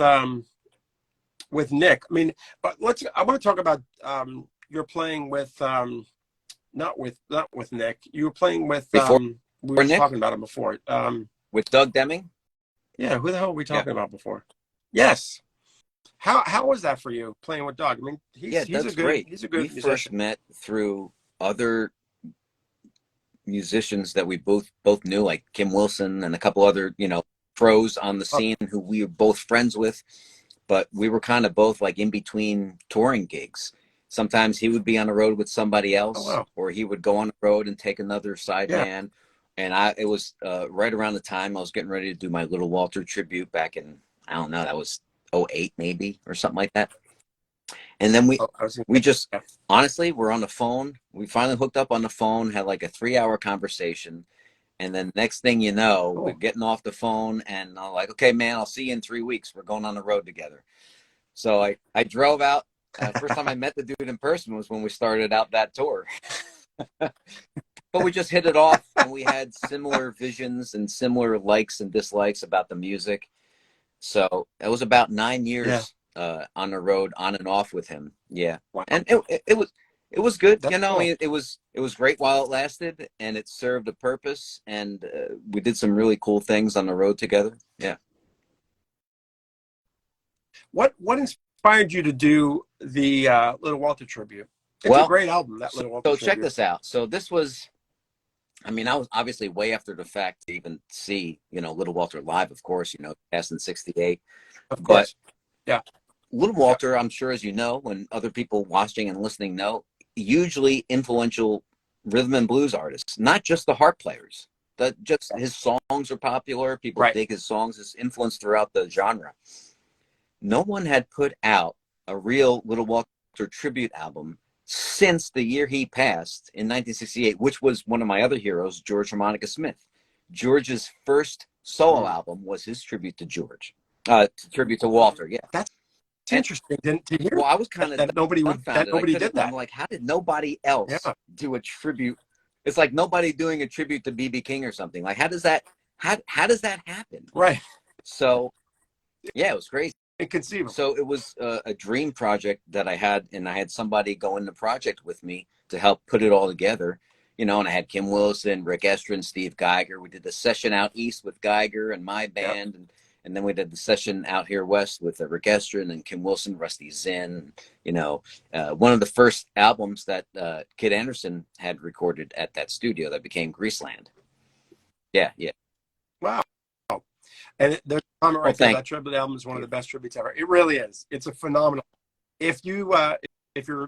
Nick, I mean, but I want to talk about you're playing with not with Nick. You were playing with Before we were just Nick talking about him before. with Doug Deming. Yeah, who the hell were we Yeah, talking about before? Yes. How was that for you playing with Doug? I mean, he's yeah, he's a Doug's good great. he's a We good first musician. met through other musicians that we both knew, like Kim Wilson and a couple other pros on the Oh, scene who we were both friends with. But we were kind of both like in between touring gigs. Sometimes he would be on the road with somebody oh else, wow. or he would go on the road and take another side Yeah. man. And it was right around the time I was getting ready to do my Little Walter tribute back in, I don't know, that was '08 maybe or something like that. And then Oh, I was gonna we say, just yeah. honestly we're on the phone. We finally hooked up on the phone, had like a 3 hour conversation. And then next thing you know, we're Cool. getting off the phone and I'm like, okay, man, I'll see you in 3 weeks. We're going on the road together. So I drove out. First time I met the dude in person was when we started out that tour. But we just hit it off, and we had similar visions and similar likes and dislikes about the music. So it was about 9 Yeah. years on the road, on and off with him. Yeah, Wow. and it was good. That's cool. It was great while it lasted, and it served a purpose. And we did some really cool things on the road together. Yeah. What inspired you to do the Little Walter tribute? It's a Well, great album, that so, Little Walter so check tribute. this out. So this was, I mean, I was obviously way after the fact to even see, Little Walter live, of course, passed in '68. Of But course. Yeah. Little Yeah. Walter, I'm sure, as you know, and other people watching and listening know, hugely influential rhythm and blues artists, not just the harp players. That just his songs are popular. People Right. dig his songs, his influence throughout the genre. No one had put out a real Little Walter tribute album since the year he passed in 1968, which was one of my other heroes, George Harmonica Smith. George's first solo Mm. album was his tribute to George, tribute to Walter. Yeah, That's and interesting to hear well, I was that, kind of that dumbfounded. I nobody couldn't. did I'm that. like, how did nobody else Yeah. do a tribute? It's like nobody doing a tribute to BB King or something. Like, how does that happen? Right. So yeah, it was crazy. Inconceivable. So it was a dream project that I had, and I had somebody go in the project with me to help put it all together. And I had Kim Wilson, Rick Estrin, Steve Geiger. We did the session out east with Geiger and my Yeah. band, and then we did the session out here west with Rick Estrin and Kim Wilson, Rusty Zinn. One of the first albums that Kid Anderson had recorded at that studio that became Greaseland. Yeah, yeah. Wow. And there's a comment Well, right there. That tribute album is one of the best tributes ever. It really is. It's a phenomenal. If you're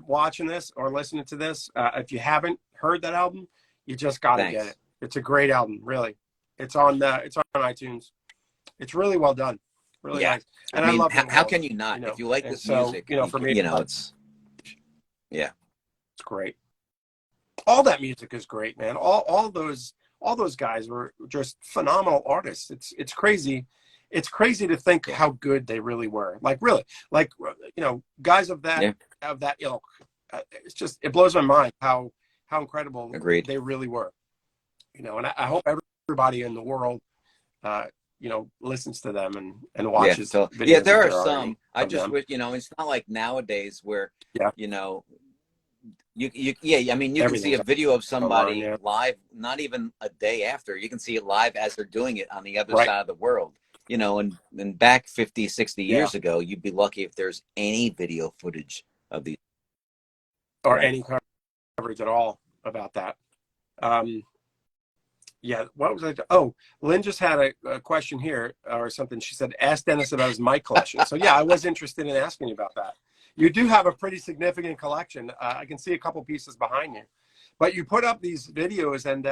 watching this or listening to this, if you haven't heard that album, you just got to get it. It's a great album, really. It's on iTunes. It's really well done, really nice. And I love how can you not? If you like this music, for me, it's it's great. All that music is great, man. All those guys were just phenomenal artists. It's crazy. It's crazy to think how good they really were. Like really, like guys of that ilk. It blows my mind how incredible they really were. And I hope everybody in the world, listens to them and watches. Yeah, there are some. I just wish, it's not like nowadays where, you can see a video of somebody live, not even a day after. You can see it live as they're doing it on the other side of the world. And back 50, 60 years ago, you'd be lucky if there's any video footage of these. Or any coverage at all about that. What was I? Oh, Lynn just had a question here or something. She said, ask Dennis about his mic collection. So I was interested in asking you about that. You do have a pretty significant collection. I can see a couple pieces behind you, but you put up these videos and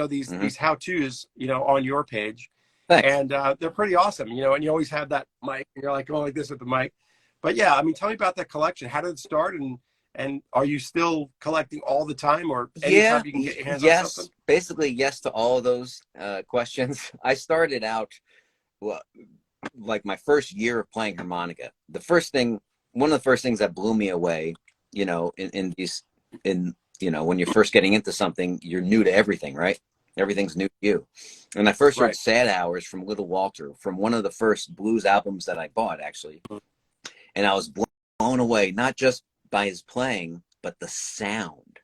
these how-tos on your page. Thanks. And they're pretty awesome. And you always have that mic and you're like going like this with the mic. But tell me about that collection. How did it start, and are you still collecting all the time, or anytime you can get your hands on something? Basically yes to all of those questions. I started out like my first year of playing harmonica. One of the first things that blew me away, when you're first getting into something, you're new to everything, right? Everything's new to you. And I first heard Sad Hours from Little Walter, from one of the first blues albums that I bought, actually. And I was blown away, not just by his playing, but the sound.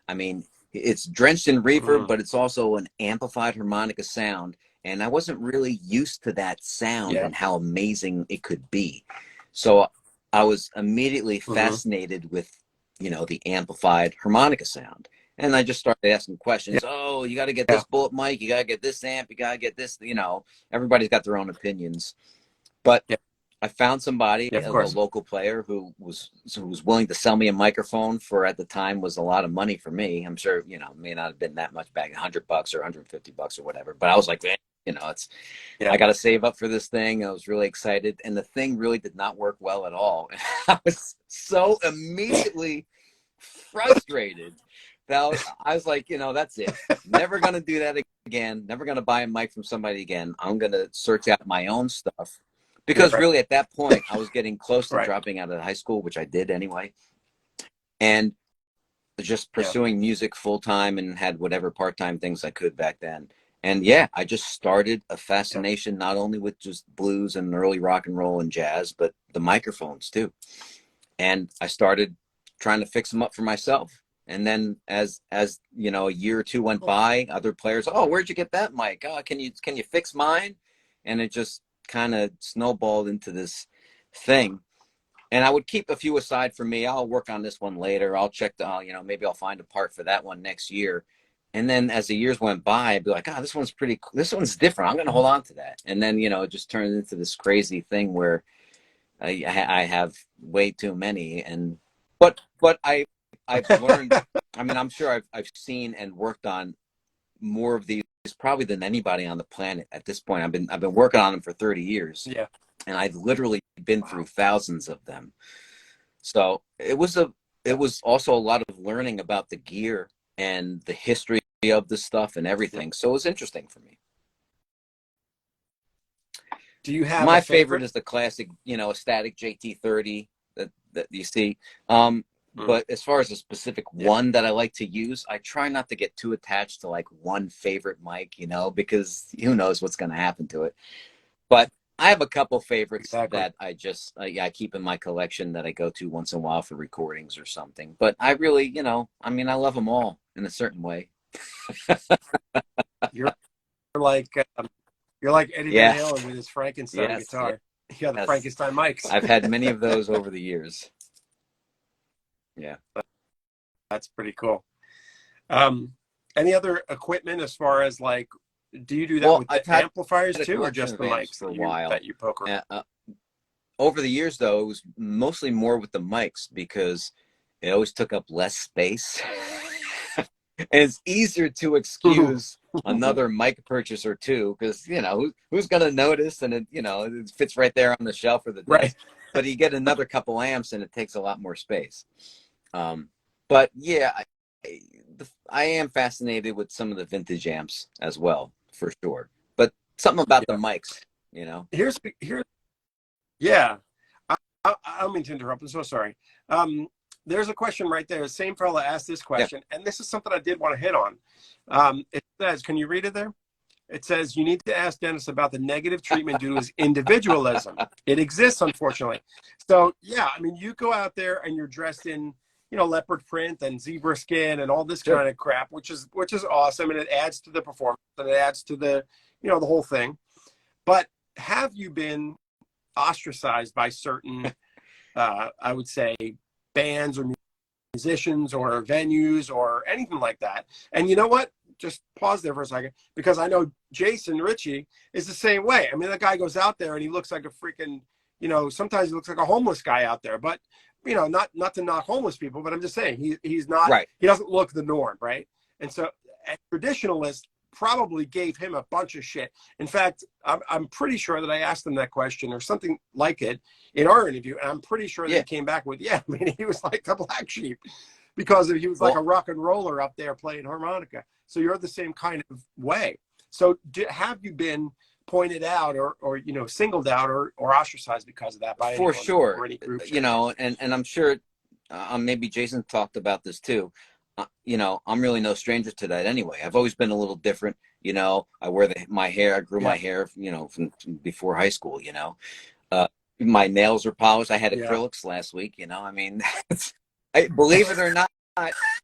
I mean, it's drenched in reverb, but it's also an amplified harmonica sound. And I wasn't really used to that sound and how amazing it could be. So I was immediately fascinated with, the amplified harmonica sound. And I just started asking questions. Oh, you got to get this bullet mic. You got to get this amp. You got to get this, everybody's got their own opinions. But I found somebody, a local player who was willing to sell me a microphone for, at the time, was a lot of money for me. I'm sure, it may not have been that much back, $100 or $150 or whatever. But I was like, I got to save up for this thing. I was really excited. And the thing really did not work well at all. I was so immediately frustrated. I was like, that's it. Never going to do that again. Never going to buy a mic from somebody again. I'm going to search out my own stuff. Because really at that point, I was getting close to dropping out of high school, which I did anyway. And just pursuing music full time and had whatever part-time things I could back then. And I just started a fascination not only with just blues and early rock and roll and jazz, but the microphones too. And I started trying to fix them up for myself. And then as a year or two went by, other players, oh, where'd you get that mic? Oh, can you fix mine? And it just kind of snowballed into this thing. And I would keep a few aside for me. I'll work on this one later. I'll check maybe I'll find a part for that one next year. And then as the years went by, I'd be like, this one's this one's different. I'm going to hold on to that. And then, it just turned into this crazy thing where I have way too many. But I've learned, I'm sure I've seen and worked on more of these probably than anybody on the planet at this point. I've been working on them for 30 years. Yeah. And I've literally been through thousands of them. So it was also a lot of learning about the gear and the history of the stuff and everything. So it was interesting for me. Do you have my favorite is the classic, a static JT30 that you see. But as far as a specific one that I like to use, I try not to get too attached to like one favorite mic, because who knows what's going to happen to it. But I have a couple favorites that I just, I keep in my collection that I go to once in a while for recordings or something. But I really, I love them all in a certain way. You're like Eddie Van Halen with his Frankenstein guitar. You got the Frankenstein mics. I've had many of those over the years. Yeah, that's pretty cool. Any other equipment as far as like do you do that Well, with I've the had amplifiers a too, or collection just of the amps mics for a that while. you poke around? Over the years, though, it was mostly more with the mics because it always took up less space. And it's easier to excuse another mic purchase or two because, who's going to notice? And it fits right there on the shelf or the Right. desk. But you get another couple amps and it takes a lot more space. But yeah, I am fascinated with some of the vintage amps as well, for sure. But something about the Yeah. mics, Here's yeah. I don't mean to interrupt. I'm so sorry. There's a question right there. The same fella asked this Yeah. question, and this is something I did want to hit on. It says, can you read it there? It says, you need to ask Dennis about the negative treatment due to his individualism. It exists, unfortunately. So, yeah, I mean, you go out there and you're dressed in, leopard print and zebra skin and all this Sure. kind of crap, which is awesome, and it adds to the performance and it adds to the, the whole thing. But have you been ostracized by certain, I would say, bands or musicians or venues or anything like that? And you know what? Just pause there for a second, because I know Jason Ritchie is the same way. I mean, the guy goes out there and he looks like a freaking, sometimes he looks like a homeless guy out there, but not to knock homeless people, but I'm just saying he's not, right. He doesn't look the norm, right? And so a traditionalist probably gave him a bunch of shit. In fact, I'm pretty sure that I asked him that question or something like it in our interview, and I'm pretty sure that he came back with, I mean, he was like the black sheep because he was like a rock and roller up there playing harmonica. So you're the same kind of way. So have you been pointed out or singled out or ostracized because of that by anyone? For sure. Or any groups? And I'm sure maybe Jason talked about this too. I'm really no stranger to that anyway. I've always been a little different. I wear my hair. I grew my hair, from before high school. My nails are polished. I had acrylics last week. I mean, believe it or not,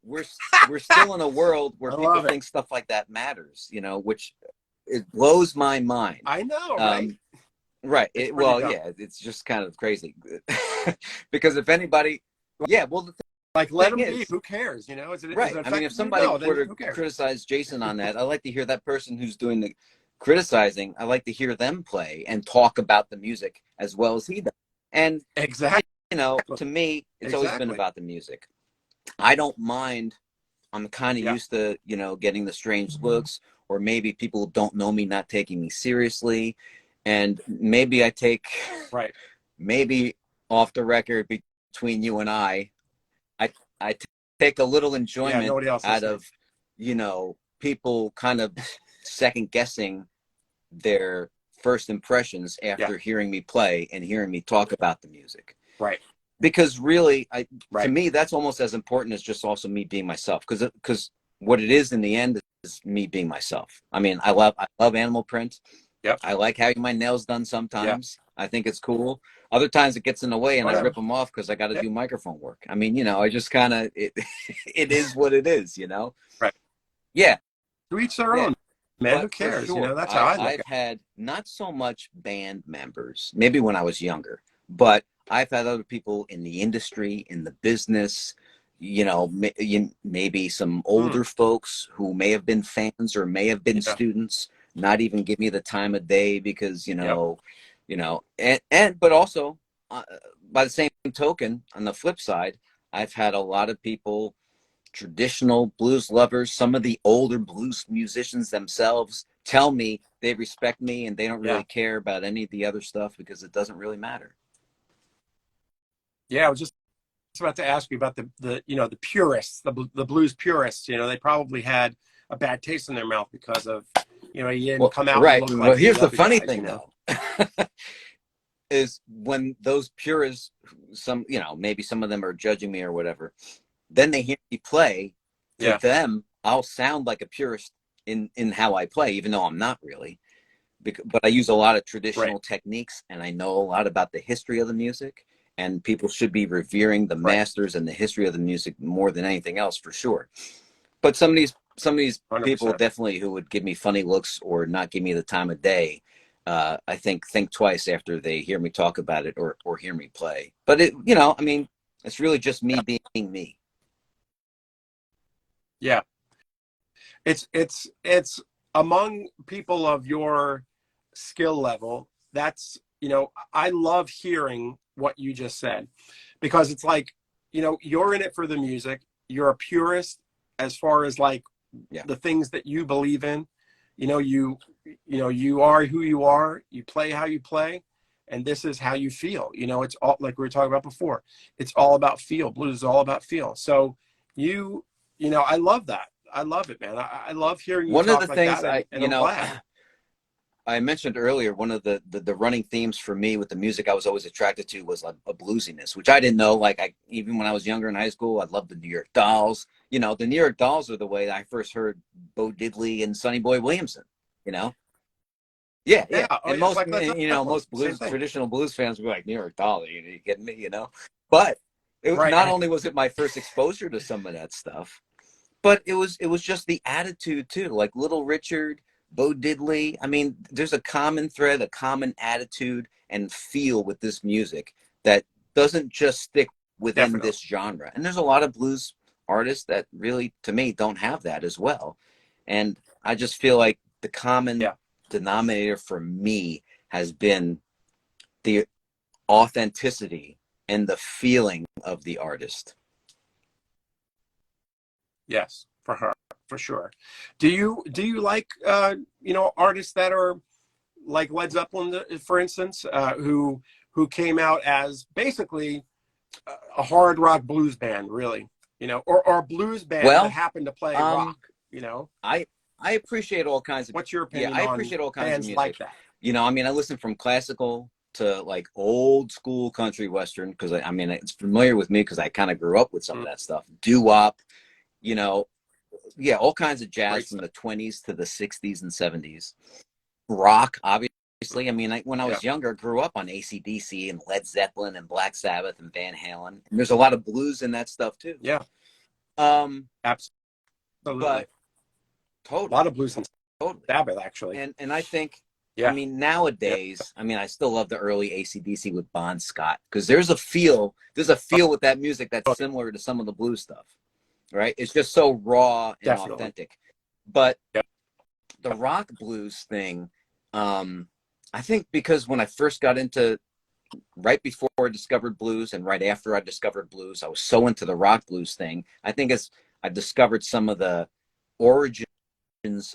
we're still in a world where people think stuff like that matters. Which it blows my mind. I know, right? Right. It's just kind of crazy because if anybody, let them be. Who cares? Right. I mean, if somebody were to criticize Jason on that, I like to hear that person who's doing the criticizing. I like to hear them play and talk about the music as well as he does. And exactly, to me, it's always been about the music. I don't mind. I'm kind of used to, getting the strange looks, or maybe people don't know me, not taking me seriously. And maybe I take, maybe off the record between you and I take a little enjoyment out of, people kind of second guessing their first impressions after hearing me play and hearing me talk about the music. Right. Because really, to me, that's almost as important as just also me being myself. Because what it is in the end is me being myself. I mean, I love animal print. Yep. I like having my nails done sometimes. I think it's cool. Other times it gets in the way and I rip them off because I got to do microphone work. I mean, I just kind of, it is what it is, Right. Yeah. To each their own, man. Who cares? Sure, that's how I look. I've had not so much band members, maybe when I was younger, but I've had other people in the industry, in the business, maybe some older folks who may have been fans or may have been students, not even give me the time of day because, but also by the same token, on the flip side, I've had a lot of people, traditional blues lovers, some of the older blues musicians themselves tell me they respect me and they don't really care about any of the other stuff because it doesn't really matter. Yeah, I was just about to ask you about the purists, the blues purists. They probably had a bad taste in their mouth because of, you didn't come out and look like here's the funny guys, thing though, is when those purists, some, maybe some of them are judging me or whatever, then they hear me play. To them, I'll sound like a purist in how I play, even though I'm not really. But I use a lot of traditional techniques, and I know a lot about the history of the music. And people should be revering the masters and the history of the music more than anything else, for sure. But some of these 100%. People definitely who would give me funny looks or not give me the time of day, I think twice after they hear me talk about it or hear me play. But it, I mean, it's really just me being me. Yeah. It's among people of your skill level, that's, I love hearing what you just said, because it's like, you're in it for the music. You're a purist as far as like Yeah. the things that you believe in. You are who you are. You play how you play, and this is how you feel. It's all like we were talking about before. It's all about feel. Blues is all about feel. So I love that. I love it, man. I love hearing you One of talk the like things that, and I'm glad. I mentioned earlier, one of the running themes for me with the music I was always attracted to was like a bluesiness, which I didn't know. Like even when I was younger in high school, I loved the New York Dolls. The New York Dolls are the way I first heard Bo Diddley and Sonny Boy Williamson. You know, yeah, Yeah. yeah. Oh, And yeah, it's most like Led Zeppelin. most Same blues thing. traditional blues fans would be like, New York Dolls, are you kidding me? But Right. not only was it my first exposure to some of that stuff, but it was just the attitude too, like Little Richard, Bo Diddley. I mean, there's a common thread, a common attitude and feel with this music that doesn't just stick within Definitely. this genre. And there's a lot of blues artists that really, to me, don't have that as well. And I just feel like the common Yeah. denominator for me has been the authenticity and the feeling of the artist. Yes, for her, for sure. Do you like artists that are like Led Zeppelin, for instance, who came out as basically a hard rock blues band, really, or a blues band that Well, happened to play rock, um, I I appreciate all kinds of What's your yeah, opinion I on appreciate all kinds of bands like music. that? I mean, I listen from classical to like old school country western because I mean it's familiar with me because I kind of grew up with some of Mm, that stuff. Doo wop, you know, yeah, all kinds of jazz great from stuff. the 20s to the 60s and 70s. Rock, obviously. I mean, when I Yeah, was younger, I grew up on AC/DC and Led Zeppelin and Black Sabbath and Van Halen. And there's a lot of blues in that stuff too. yeah, Um, absolutely. but A lot totally, of blues and totally. Sabbath, actually. And I think, I Yeah, mean, yeah. nowadays, I mean, I still love the early AC/DC with Bon Scott because there's a feel with that music that's Oh, similar to some of the blues stuff, right? It's just so raw and definitely. authentic. But Yeah. the rock blues thing, I think because when I first got into right before I discovered blues and right after I discovered blues, I was so into the rock blues thing. I think as I discovered some of the origins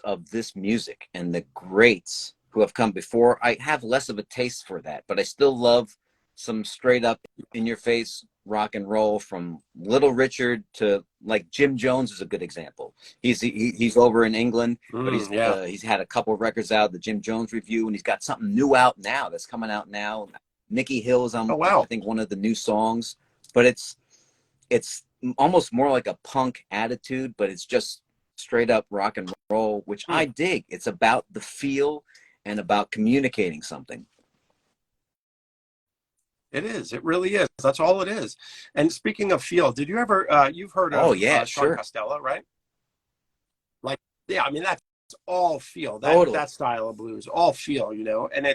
of this music and the greats who have come before, I have less of a taste for that, but I still love some straight up in your face rock and roll from Little Richard to like Jim Jones is a good example. He's over in England, but Yeah. he's had a couple of records out, the Jim Jones Review, and he's got something new out now that's coming out now. Nikki Hill's on Oh, I wow. think one of the new songs, but it's almost more like a punk attitude, but it's just straight up rock and roll, which Hmm. I dig. It's about the feel and about communicating something. It is. It really is. That's all it is. And speaking of feel, did you ever, you've heard Oh of yeah, Sean sure. Costello, right? Like, yeah, I mean, that's all feel. That Totally. style of blues, all feel, and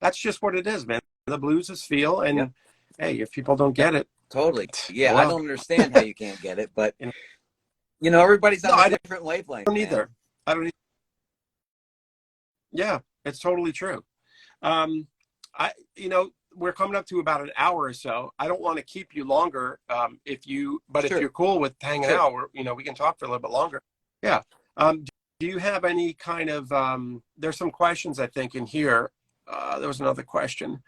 that's just what it is, man. The blues is feel. Yeah, And hey, if people don't get it, totally. Yeah, oh I well. don't understand how you can't get it, but You know, everybody's no, on a I different wavelength, don't man. either. I don't. Yeah, it's totally true. Um, we're coming up to about an hour or so. I don't want to keep you longer. But if Sure, you're cool with hanging sure. out, we can talk for a little bit longer. Yeah. Do you have any kind of, there's some questions I think in here. There was another question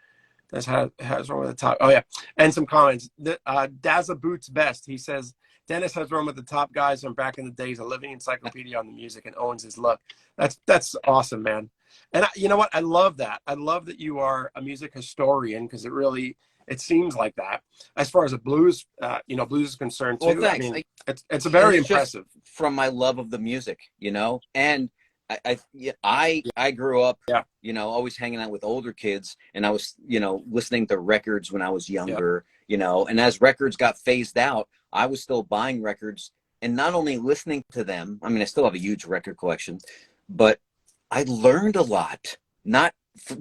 that has one at the top. Oh yeah. And some comments. Dazza Boots Best. He says, Dennis has one with the top guys from back in the days, a living encyclopedia on the music and owns his look. That's awesome, man. And you know what? I love that. I love that you are a music historian because it seems like that. As far as a blues, blues is concerned Well, too. I thanks. mean, it's a And very it's just impressive. from my love of the music, and yeah, I grew up, Yeah, always hanging out with older kids, and I was, listening to records when I was yeah, younger, and as records got phased out, I was still buying records and not only listening to them. I mean, I still have a huge record collection, but I learned a lot, not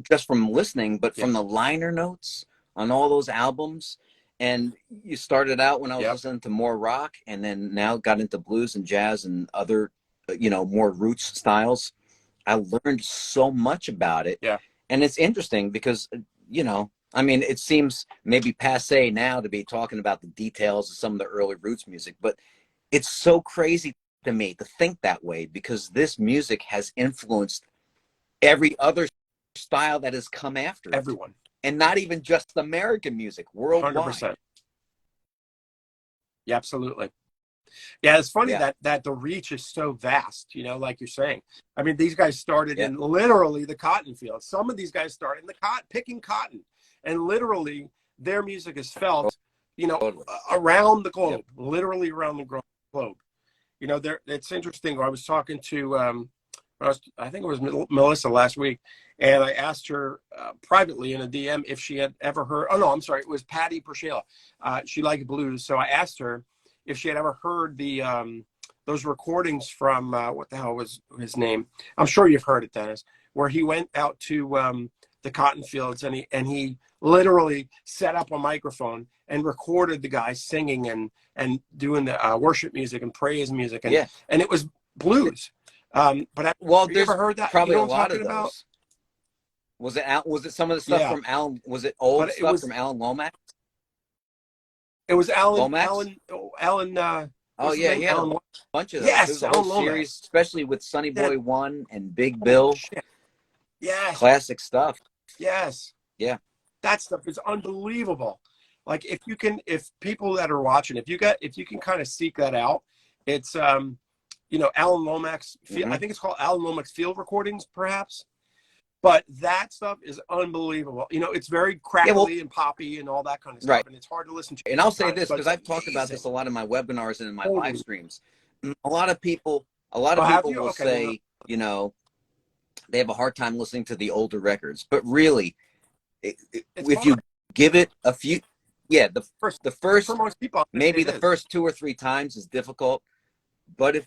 just from listening, but yeah, from the liner notes on all those albums. And you started out when I was yeah, listening to more rock, and then now got into blues and jazz and other, more roots styles. I learned so much about it. Yeah. And it's interesting because, you know, I mean, it seems maybe passe now to be talking about the details of some of the early roots music, but it's so crazy to me to think that way, because this music has influenced every other style that has come after it. Everyone. And not even just American music, worldwide. 100%. Yeah, absolutely. Yeah, it's funny Yeah. that the reach is so vast, you know, like you're saying. I mean, these guys started Yeah. in literally the cotton fields. Some of these guys started in the cotton, picking cotton, and literally their music is felt, you know, Totally. around the globe, Yep. literally around the globe. You know, there. It's interesting. I was talking to, I think it was Melissa last week, and I asked her privately in a DM if she had ever heard. Oh no, I'm sorry, it was Patty Pershela. She liked blues, so I asked her if she had ever heard the those recordings from what the hell was his name? I'm sure you've heard it, Dennis, where he went out to the cotton fields and he literally set up a microphone and recorded the guy singing and doing the worship music and praise music and it was blues. But have you ever heard that? Probably You know a what I'm lot talking of about? those. Was it some of the stuff from Alan? Was it old But stuff from Alan Lomax? It was Lomax? Alan. Oh What's his yeah, name? he had a Alan. bunch of those. Yes, There's a whole Alan series, Lomax. especially with Sonny Yeah. Boy One and Big Holy Bill. shit. Yes. Classic stuff. Yes. Yeah. That stuff is unbelievable. Like if people that are watching, if you can kind of seek that out, it's you know, Alan Lomax. I think it's called Alan Lomax Field Recordings, perhaps. But that stuff is unbelievable. You know, it's very crackly and poppy and all that kind of stuff, right. And it's hard to listen to. And I'll say this, but because I've talked about this a lot in my webinars and in my live Totally. streams. A lot of people will say, you know, they have a hard time listening to the older records. But really, if you give it a few, the first for most people, maybe the first 2 or 3 times is difficult. But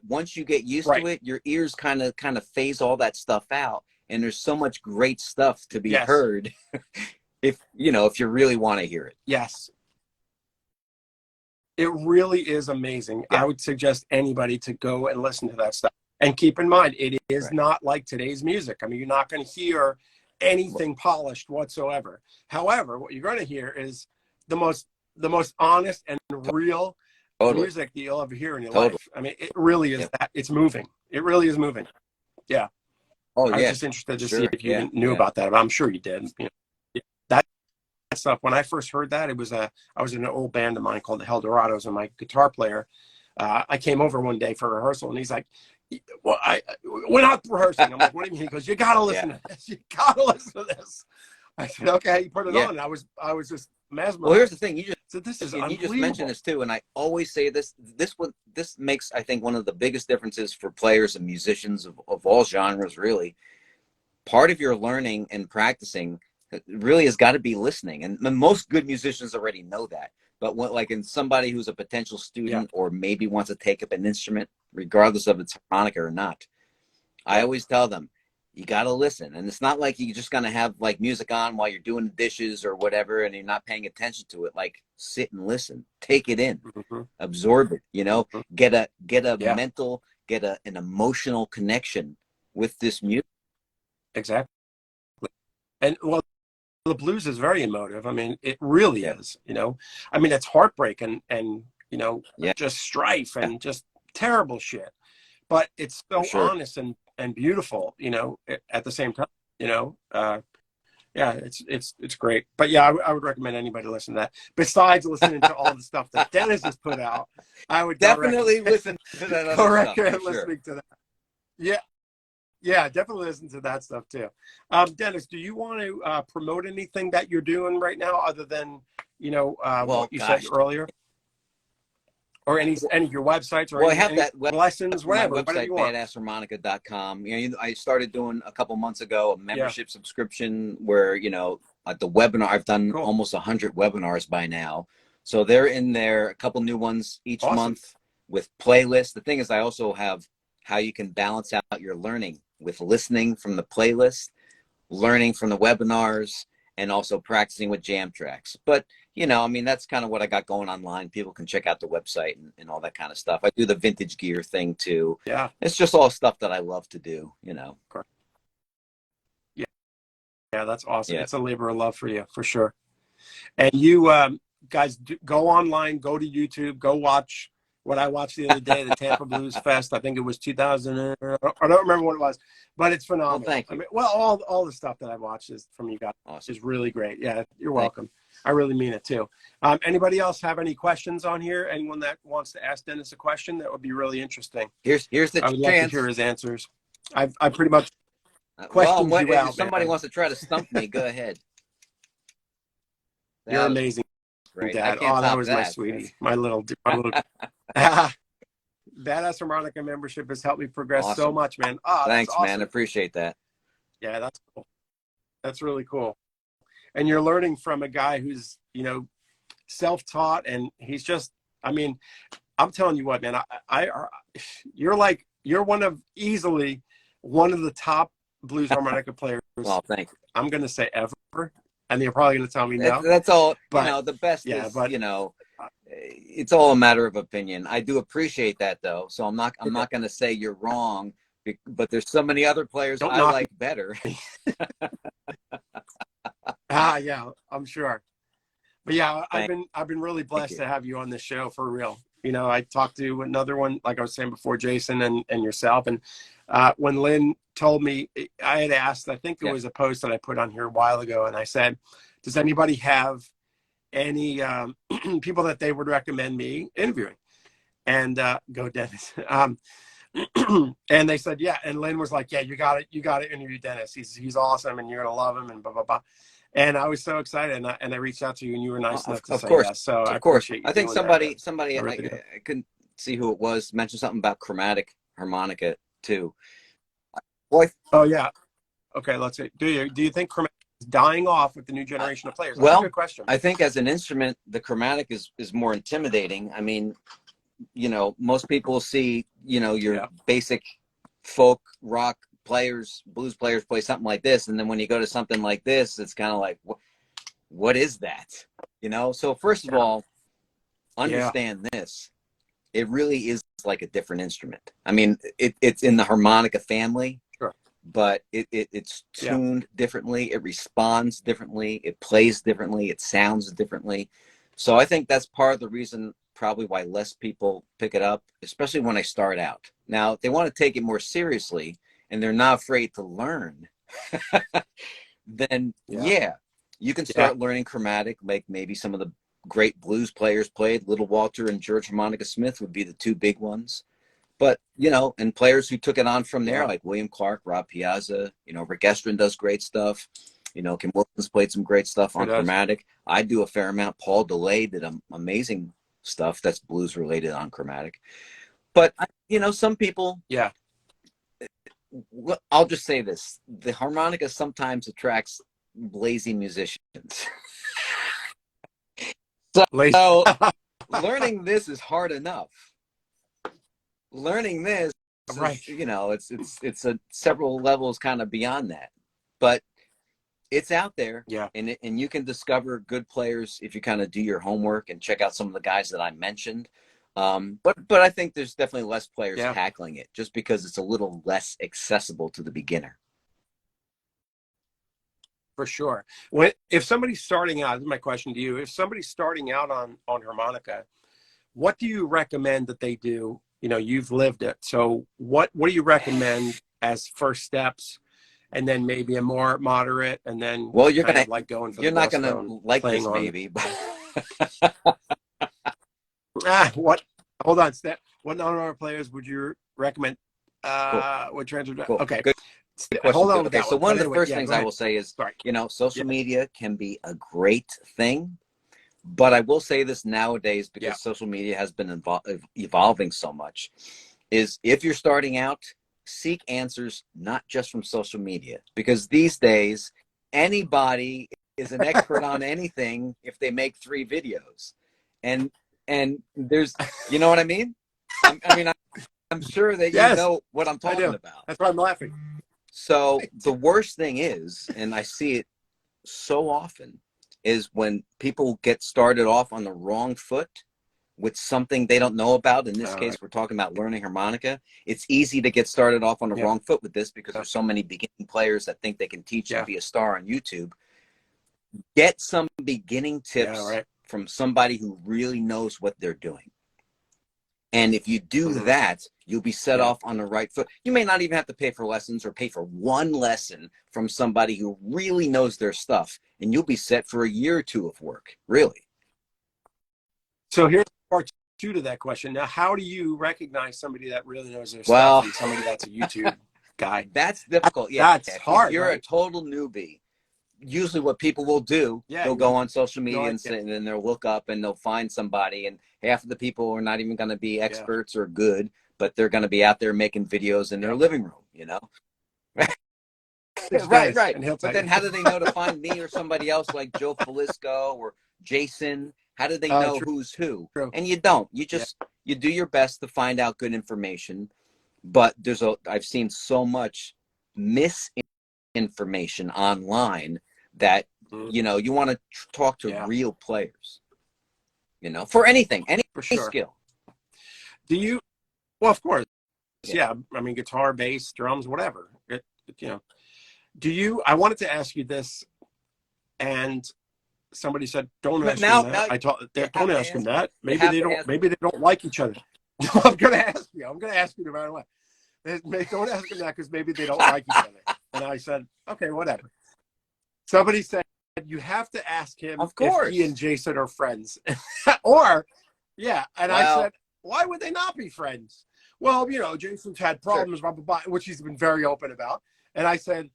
once you get used to it, your ears kind of phase all that stuff out. And there's so much great stuff to be heard if you really want to hear it. Yes. It really is amazing. I would suggest anybody to go and listen to that stuff. And keep in mind, it is not like today's music. I mean, you're not going to hear anything polished whatsoever. However, what you're going to hear is the most honest and real music that you'll ever hear in your life. I mean, it really is that. It's moving. It really is moving. Yeah. Oh, I was just interested to see if you knew about that, but I'm sure you did. You know, that stuff. When I first heard that, I was in an old band of mine called the Heldorados, and my guitar player, I came over one day for rehearsal, and he's like, "Well, we're not rehearsing." I'm like, "What do you mean?" He goes, "You got to listen to this. You got to listen to this." I said, "Okay." He put it on, and I was just mesmerized. Well, here's the thing. You just mentioned this too, and I always say this. This makes, I think, one of the biggest differences for players and musicians of all genres. Really, part of your learning and practicing really has got to be listening, and most good musicians already know that. But like in somebody who's a potential student or maybe wants to take up an instrument, regardless of its harmonica or not, I always tell them, you got to listen. And it's not like you're just going to have like music on while you're doing the dishes or whatever, and you're not paying attention to it. Like, sit and listen, take it in, absorb it, get a mental, an emotional connection with this music. Exactly. And well, the blues is very emotive. I mean, it really is, I mean, it's heartbreak and just strife and just terrible shit, but it's so honest and beautiful, at the same time, it's great. But yeah, I would recommend anybody listen to that. Besides listening to all the stuff that Dennis has put out, I would definitely listen to that other stuff. Listening to that. Yeah, definitely listen to that stuff too. Dennis, do you want to promote anything that you're doing right now other than, what you said earlier? Or any of your websites or I have that lessons, whatever. My website, badassharmonica.com. I started doing a couple months ago a membership subscription where, at the webinar, I've done almost 100 webinars by now. So they're in there, a couple new ones each month with playlists. The thing is, I also have how you can balance out your learning with listening from the playlist, learning from the webinars, and also practicing with jam tracks. But, you know, I mean, that's kind of what I got going online. People can check out the website and all that kind of stuff. I do the vintage gear thing too. Yeah. It's just all stuff that I love to do, you know. Yeah. Yeah, that's awesome. Yeah. It's a labor of love for you, for sure. And you guys, go online, go to YouTube, go watch what I watched the other day, the Tampa Blues Fest. I think it was 2000. I don't remember what it was, but it's phenomenal. Well, thank you. I mean, well, all the stuff that I've watched is from you guys is really great. Yeah, you're welcome. I really mean it too. Anybody else have any questions on here? Anyone that wants to ask Dennis a question? That would be really interesting. Here's the I would chance. love to hear his answers. I pretty much questioned you out, if somebody man. wants to try to stump me, go ahead. You're amazing, great. Dad. Oh, that was my sweetie, my little. Badass Harmonica membership has helped me progress so much, man. Oh, thanks, awesome. man. Appreciate that. Yeah, that's cool. That's really cool. And you're learning from a guy who's, you know, self-taught, and he's just, I mean, I'm telling you what, man, you're easily one of the top blues harmonica players. Well, thank you. I'm going to say ever, and you're probably going to tell me no. That's all, but, you know, the best is, you know, it's all a matter of opinion. I do appreciate that though. So I'm not going to say you're wrong, but there's so many other players I like better. Yeah, I'm sure. But yeah, I've been really blessed to have you on this show, for real. You know, I talked to another one, like I was saying before, Jason and yourself. And when Lynn told me, I had asked, I think it was a post that I put on here a while ago. And I said, does anybody have any people that they would recommend me interviewing? And go Dennis. And they said, yeah. And Lynn was like, yeah, you got to interview Dennis. He's awesome, and you're going to love him, and blah, blah, blah. And I was so excited, and I reached out to you, and you were nice enough to say yes. So I appreciate you. I think somebody, I couldn't see who it was, mentioned something about chromatic harmonica too. Boy. Oh yeah. Okay, let's see. Do you think chromatic is dying off with the new generation of players? That's a good question. I think as an instrument, the chromatic is more intimidating. I mean, you know, most people see, you know, your basic folk rock players, blues players play something like this, and then when you go to something like this, it's kind of like, what is that? You know. So first of all, understand this: it really is like a different instrument. I mean, it's in the harmonica family, but it's tuned differently, it responds differently, it plays differently, it sounds differently. So I think that's part of the reason probably why less people pick it up, especially when they start out. Now, if they want to take it more seriously and they're not afraid to learn, then you can start learning chromatic, like maybe some of the great blues players played. Little Walter and George Harmonica Smith would be the two big ones. But, you know, and players who took it on from there, like William Clark, Rob Piazza, you know, Rick Estrin does great stuff. You know, Kim Wilkins played some great stuff on chromatic. I do a fair amount. Paul DeLay did amazing stuff that's blues related on chromatic. But, you know, some people, I'll just say this. The harmonica sometimes attracts lazy musicians. So learning this is hard enough. Learning this, is, you know, it's a several levels kind of beyond that, but it's out there, and you can discover good players if you kind of do your homework and check out some of the guys that I mentioned. But I think there's definitely less players tackling it just because it's a little less accessible to the beginner. For sure. If somebody's starting out, this is my question to you. If somebody's starting out on harmonica, what do you recommend that they do? You know, you've lived it. So what do you recommend as first steps, and then maybe a more moderate, and then you're gonna like going for you're not gonna like this maybe. What? Hold on, Steph. What non-R players would you recommend? What transfer? Cool. Okay. Good. Hold on. Okay. So one of the first things I will say is, you know, social media can be a great thing. But I will say this nowadays, because social media has been evolving so much, is if you're starting out, seek answers not just from social media. Because these days, anybody is an expert on anything if they make 3 videos. And there's, you know what I mean? I'm sure that you know what I'm talking about. That's why I'm laughing. So the worst thing is, and I see it so often, is when people get started off on the wrong foot with something they don't know about. In this case, we're talking about learning harmonica. It's easy to get started off on the wrong foot with this because there's so many beginning players that think they can teach and be a star on YouTube. Get some beginning tips from somebody who really knows what they're doing. And if you do that, you'll be set off on the right foot. You may not even have to pay for lessons or pay for one lesson from somebody who really knows their stuff, and you'll be set for a year or two of work, really. So here's part two to that question. Now, how do you recognize somebody that really knows their stuff and somebody that's a YouTube guy? That's difficult. Yeah, that's hard. If you're a total newbie, usually what people will do, they'll go on social media and then they'll look up and they'll find somebody, and half of the people are not even going to be experts or good, but they're going to be out there making videos in their living room, you know? Right. But then how do they know to find me or somebody else like Joe Falisco or Jason? How do they know who's who? And you don't. You just you do your best to find out good information, but I've seen so much misinformation online that you know, you want to talk to real players, you know, for anything, any skill. Do you? Well, of course, I mean, guitar, bass, drums, whatever. You know, do you? I wanted to ask you this, and somebody said, "Don't ask him that." Don't ask him that. Maybe they don't. Maybe they don't like each other. I'm gonna ask you. I'm gonna ask you no matter what. Don't ask him that because maybe they don't like each other. And I said, okay, whatever. Somebody said, you have to ask him if he and Jason are friends. Or, and I said, why would they not be friends? Well, you know, Jason's had problems, blah, blah, blah, which he's been very open about. And I said,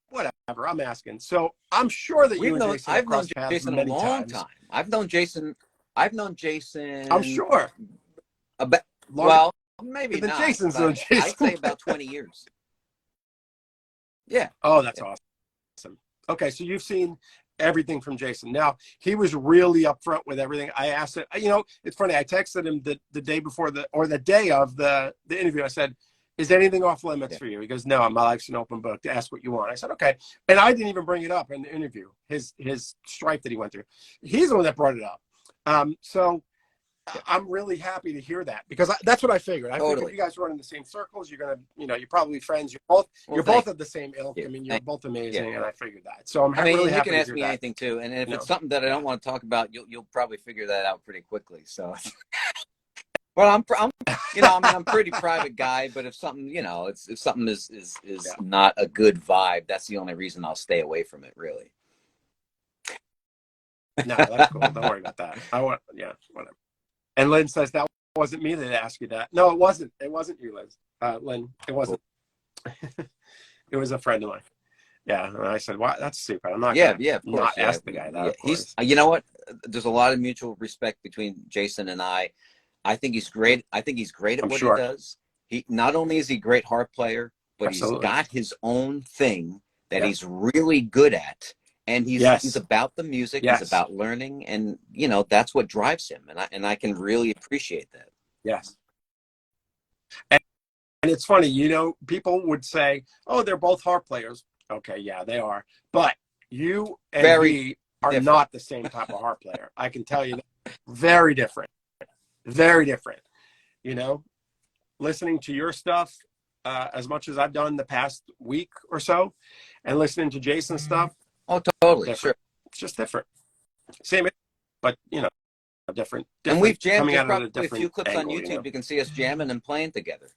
whatever, I'm asking. So I'm sure that you and Jason have crossed paths many times. I've known Jason. I'm sure. Well, maybe not. Jason's I'd say about 20 years. Yeah. Oh, that's awesome. Okay, so you've seen everything from Jason. Now, he was really upfront with everything. I asked it, you know, it's funny. I texted him the day before the day of the interview. I said, is anything off limits for you? He goes, no, my life's an open book. To ask what you want. I said, okay. And I didn't even bring it up in the interview, his stripe that he went through. He's the one that brought it up. So I'm really happy to hear that because that's what I figured. I figured if you guys run in the same circles, you're gonna, you know, you're probably friends. You're both of the same ilk. I mean, you're both amazing, and I figured that. So I'm really happy. You can ask me anything too, and if it's something that I don't want to talk about, you'll probably figure that out pretty quickly. So, well, I'm I'm a pretty private guy, but if something, you know, if something is not a good vibe, that's the only reason I'll stay away from it, really. No, that's cool. Don't worry about that. Whatever. And Lynn says that wasn't me that asked you that. No, it wasn't. It wasn't you, Liz. Lynn, it wasn't. It was a friend of mine. Yeah, and I said, "Wow, that's stupid. I'm not gonna ask the guy that." He's, you know what? There's a lot of mutual respect between Jason and I. I think he's great. I think he's great at what he does. He not only is he a great harp player, but he's got his own thing that he's really good at. And he's about the music. He's about learning, and you know that's what drives him. And I can really appreciate that. Yes. And it's funny, you know, people would say, "Oh, they're both harp players." Okay, yeah, they are. But you and he are not the same type of harp player. I can tell you that. Very different. Very different. You know, listening to your stuff as much as I've done the past week or so, and listening to Jason's stuff. Oh, totally. Different. It's just different. Same, but you know, different. And we've jammed probably a few clips on YouTube. You know? You can see us jamming and playing together.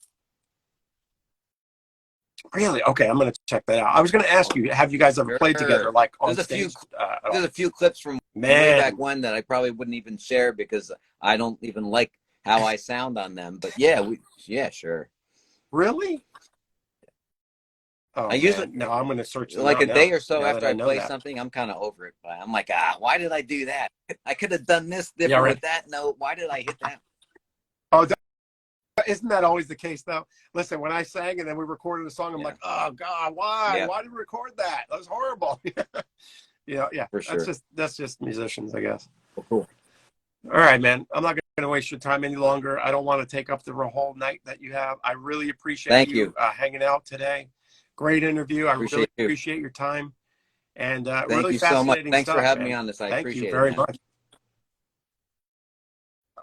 Really? Okay, I'm going to check that out. I was going to ask you, have you guys ever played together, like on stage? There's a few clips from way back when that I probably wouldn't even share because I don't even like how I sound on them. But yeah, sure. Really? Oh, I usually I'm going to search like a day or so after I play something. I'm kind of over it. But I'm like, why did I do that? I could have done this different with that note. Why did I hit that? Oh, isn't that always the case though? Listen, when I sang and then we recorded a song, I'm like, oh God, why? Yeah. Why did we record that? That was horrible. You know, for sure. That's just musicians, I guess. Cool. All right, man. I'm not going to waste your time any longer. I don't want to take up the whole night that you have. I really appreciate you hanging out today. Great interview. I really appreciate your time. And Thank really you so much. fascinating Thanks for stuff, having me man. on this. I Thank you appreciate it, very man. much.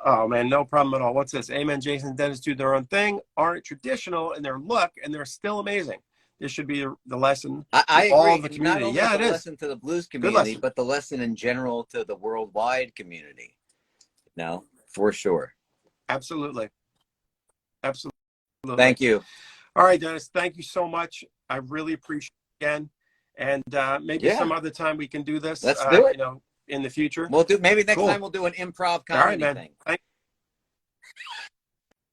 Oh man, no problem at all. What's this? Amen. Jason and Dennis do their own thing, aren't traditional in their look, and they're still amazing. This should be the lesson I to all agree. of the And not community. only Yeah, the it is. lesson to the blues Good community, lesson. but the lesson in general to the worldwide community. No, for sure. Absolutely. Absolutely. Thank you. All right, Dennis. Thank you so much. I really appreciate it again. And maybe Yeah, some other time we can do this, let's do it. in the future. We'll do, maybe next Cool. time we'll do an improv All right, comedy man. thing.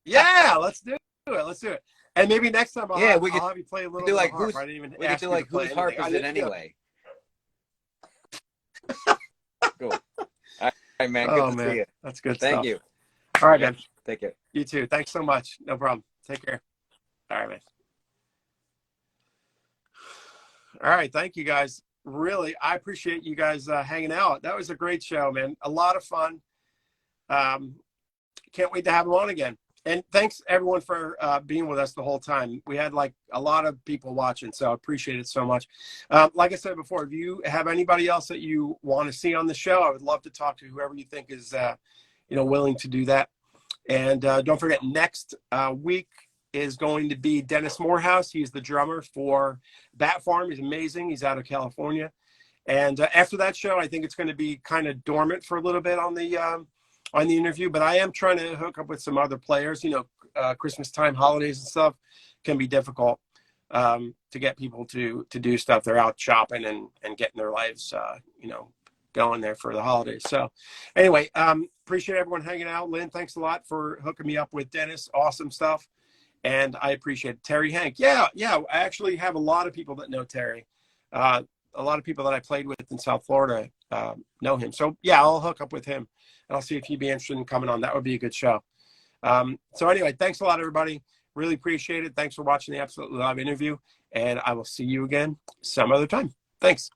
Yeah, let's do it. Let's do it. And maybe next time I'll have you play a little do bit like of harp. I didn't even we could ask do you to like play whose anything. harp is it anyway? Cool. All right, man. Good to see you. That's good Thank stuff. you. All right, man. Take care. You too. Thanks so much. No problem. Take care. All right, man. All right. Thank you, guys. Really, I appreciate you guys hanging out. That was a great show, man. A lot of fun. Can't wait to have them on again. And thanks everyone for being with us the whole time. We had like a lot of people watching, so I appreciate it so much. Like I said before, if you have anybody else that you want to see on the show, I would love to talk to whoever you think is, willing to do that. And don't forget, next week is going to be Dennis Morehouse. He's the drummer for Bat Farm. He's amazing. He's out of California. And after that show, I think it's going to be kind of dormant for a little bit on the interview. But I am trying to hook up with some other players. Christmas time, holidays and stuff can be difficult to get people to do stuff. They're out shopping and getting their lives, going there for the holidays. So anyway, appreciate everyone hanging out. Lynn, thanks a lot for hooking me up with Dennis. Awesome stuff. And I appreciate it. Terry Hank. Yeah. I actually have a lot of people that know Terry. A lot of people that I played with in South Florida know him. So yeah, I'll hook up with him and I'll see if he'd be interested in coming on. That would be a good show. So anyway, thanks a lot, everybody. Really appreciate it. Thanks for watching the Absolutely Live interview, and I will see you again some other time. Thanks.